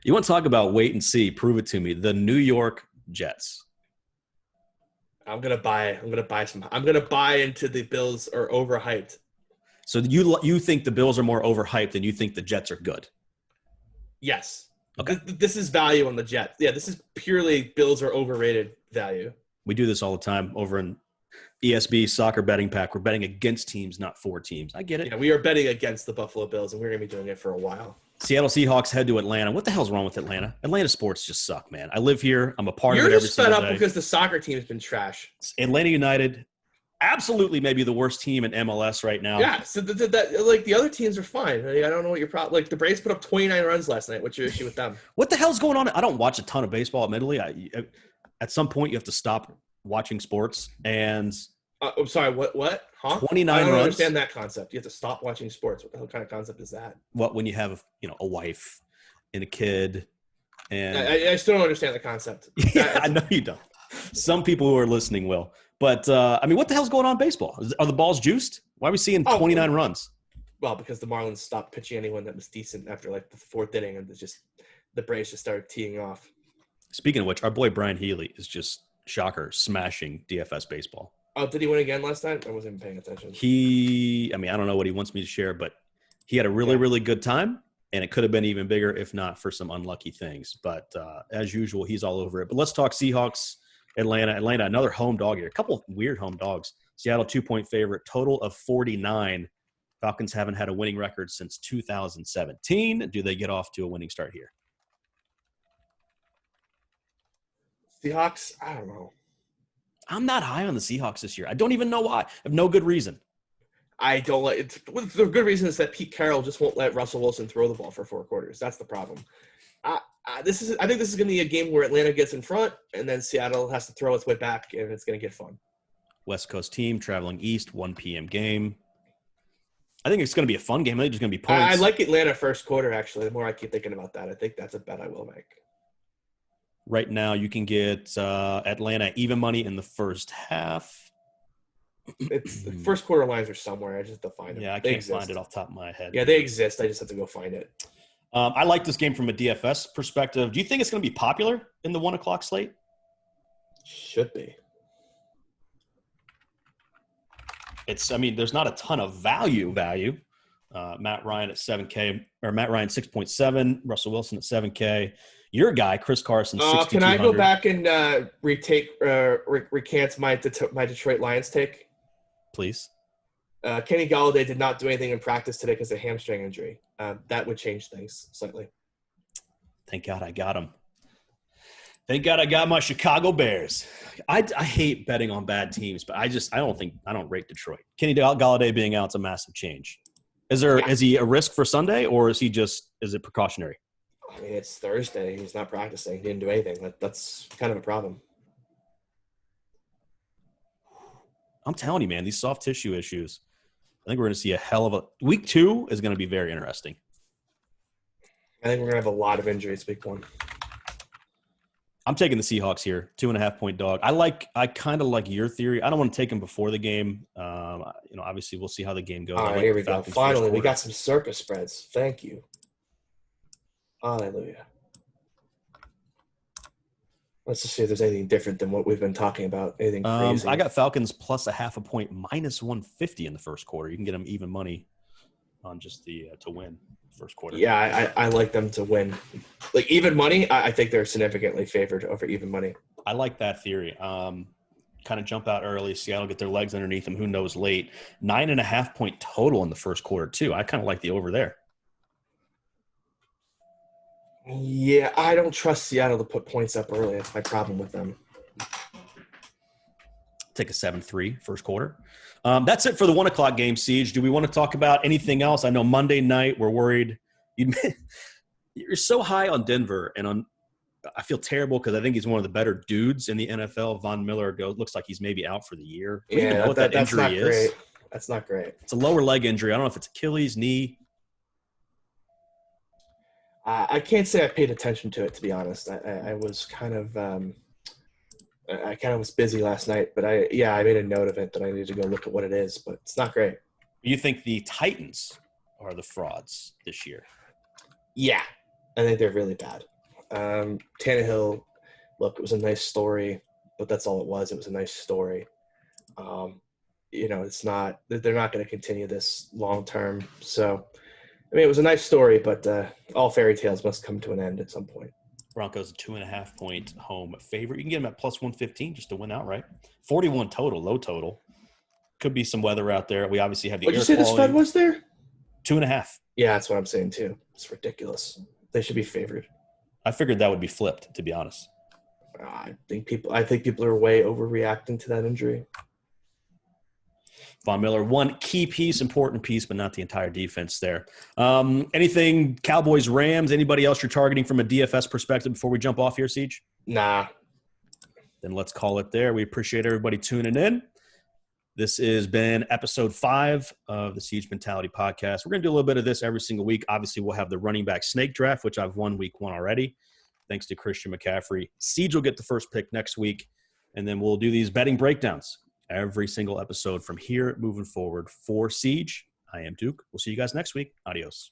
You want to talk about wait and see? Prove it to me. The New York Jets. I'm gonna buy into the Bills are overhyped. So you think the Bills are more overhyped than you think the Jets are good? Yes. Okay. This is value on the Jets. Yeah, this is purely Bills are overrated value. We do this all the time over in ESB Soccer Betting Pack. We're betting against teams, not for teams. I get it. Yeah, we are betting against the Buffalo Bills, and we're going to be doing it for a while. Seattle Seahawks head to Atlanta. What the hell's wrong with Atlanta? Atlanta sports just suck, man. I live here. I'm a part of it every single day. You're just fed up because the soccer team has been trash. Atlanta United absolutely maybe the worst team in MLS right now. Yeah, so the other teams are fine. Like, I don't know what your problem. Like the Braves put up 29 runs last night. What's your issue with them? What the hell's going on? I don't watch a ton of baseball, admittedly. At some point, you have to stop watching sports. And I'm sorry, what? Huh? 29 I don't runs. understand that concept. You have to stop watching sports. What the hell kind of concept is that? What, when you have a wife and a kid? And I still don't understand the concept. Yeah, I know you don't. Some people who are listening will. But, what the hell's going on in baseball? Are the balls juiced? Why are we seeing 29 runs? Well, because the Marlins stopped pitching anyone that was decent after like the fourth inning, and the Braves just started teeing off. Speaking of which, our boy Brian Healy is just, shocker, smashing DFS baseball. Oh, did he win again last night? I wasn't even paying attention. I don't know what he wants me to share, but he had a really good time, and it could have been even bigger if not for some unlucky things. But as usual, he's all over it. But let's talk Seahawks, Atlanta. Atlanta, another home dog here. A couple of weird home dogs. Seattle 2-point favorite, total of 49. Falcons haven't had a winning record since 2017. Do they get off to a winning start here? Seahawks, I don't know. I'm not high on the Seahawks this year. I don't even know why. I have no good reason. I don't like it. The good reason is that Pete Carroll just won't let Russell Wilson throw the ball for 4 quarters. That's the problem. I think this is going to be a game where Atlanta gets in front, and then Seattle has to throw its way back, and it's going to get fun. West Coast team traveling east, 1 p.m. game. I think it's going to be a fun game. I think there's going to be points. I like Atlanta first quarter, actually. The more I keep thinking about that, I think that's a bet I will make. Right now, you can get Atlanta even money in the first half. It's the first quarter lines are somewhere. I just have to find them. Yeah, I can't find it off the top of my head. Yeah, they exist. I just have to go find it. I like this game from a DFS perspective. Do you think it's going to be popular in the 1 o'clock slate? Should be. There's not a ton of value. Matt Ryan at 7K, or Matt Ryan 6.7, Russell Wilson at 7K. Your guy, Chris Carson, 6,200. Can I go back and recant my Detroit Lions take? Please. Kenny Golladay did not do anything in practice today because of hamstring injury. That would change things slightly. Thank God I got him. Thank God I got my Chicago Bears. I hate betting on bad teams, but I don't rate Detroit. Kenny Golladay being out's a massive change. Is he a risk for Sunday, or is it precautionary? I mean, it's Thursday. He's not practicing. He didn't do anything. That's kind of a problem. I'm telling you, man, these soft tissue issues. I think we're going to see a hell of a – week 2 is going to be very interesting. I think we're going to have a lot of injuries week 1. I'm taking the Seahawks here, 2.5-point dog. I kind of like your theory. I don't want to take them before the game. Obviously we'll see how the game goes. All right, here we go. Finally, we got some circus spreads. Thank you. Hallelujah. Let's just see if there's anything different than what we've been talking about. Anything crazy. I got Falcons plus 0.5 point, minus 150 in the first quarter. You can get them even money on just to win first quarter. Yeah, I like them to win. Like even money, I think they're significantly favored over even money. I like that theory. Kind of jump out early. Seattle get their legs underneath them. Who knows late. 9.5 point total in the first quarter too. I kind of like the over there. Yeah, I don't trust Seattle to put points up early. That's my problem with them. Take a 7-3 first quarter. That's it for the 1 o'clock game, Seige. Do we want to talk about anything else? I know Monday night we're worried. You're so high on Denver, and I feel terrible because I think he's one of the better dudes in the NFL. Von Miller looks like he's maybe out for the year. We don't even know what that injury is. Great. That's not great. It's a lower leg injury. I don't know if it's Achilles, knee. I can't say I paid attention to it, to be honest. I was kind of I kind of was busy last night, but I made a note of it that I need to go look at what it is, but it's not great. You think the Titans are the frauds this year? Yeah, I think they're really bad. Tannehill, look, it was a nice story, but that's all it was. It was a nice story. It's not – they're not going to continue this long term. So, I mean, it was a nice story, but all fairy tales must come to an end at some point. Broncos a 2.5 point home favorite. You can get them at plus 115 just to win outright. 41 total, low total. Could be some weather out there. We obviously have the air quality. What did you say the spread was there? 2.5. Yeah, that's what I'm saying too. It's ridiculous. They should be favored. I figured that would be flipped, to be honest. I think people are way overreacting to that injury. Von Miller, one key piece, important piece, but not the entire defense there. Anything Cowboys, Rams, anybody else you're targeting from a DFS perspective before we jump off here, Seige? Nah. Then let's call it there. We appreciate everybody tuning in. This has been episode 5 of the Seige Mentality Podcast. We're going to do a little bit of this every single week. Obviously, we'll have the running back snake draft, which I've won week 1 already, thanks to Christian McCaffrey. Seige will get the first pick next week, and then we'll do these betting breakdowns every single episode from here moving forward. For Seige, I am Duke. We'll see you guys next week. Adios.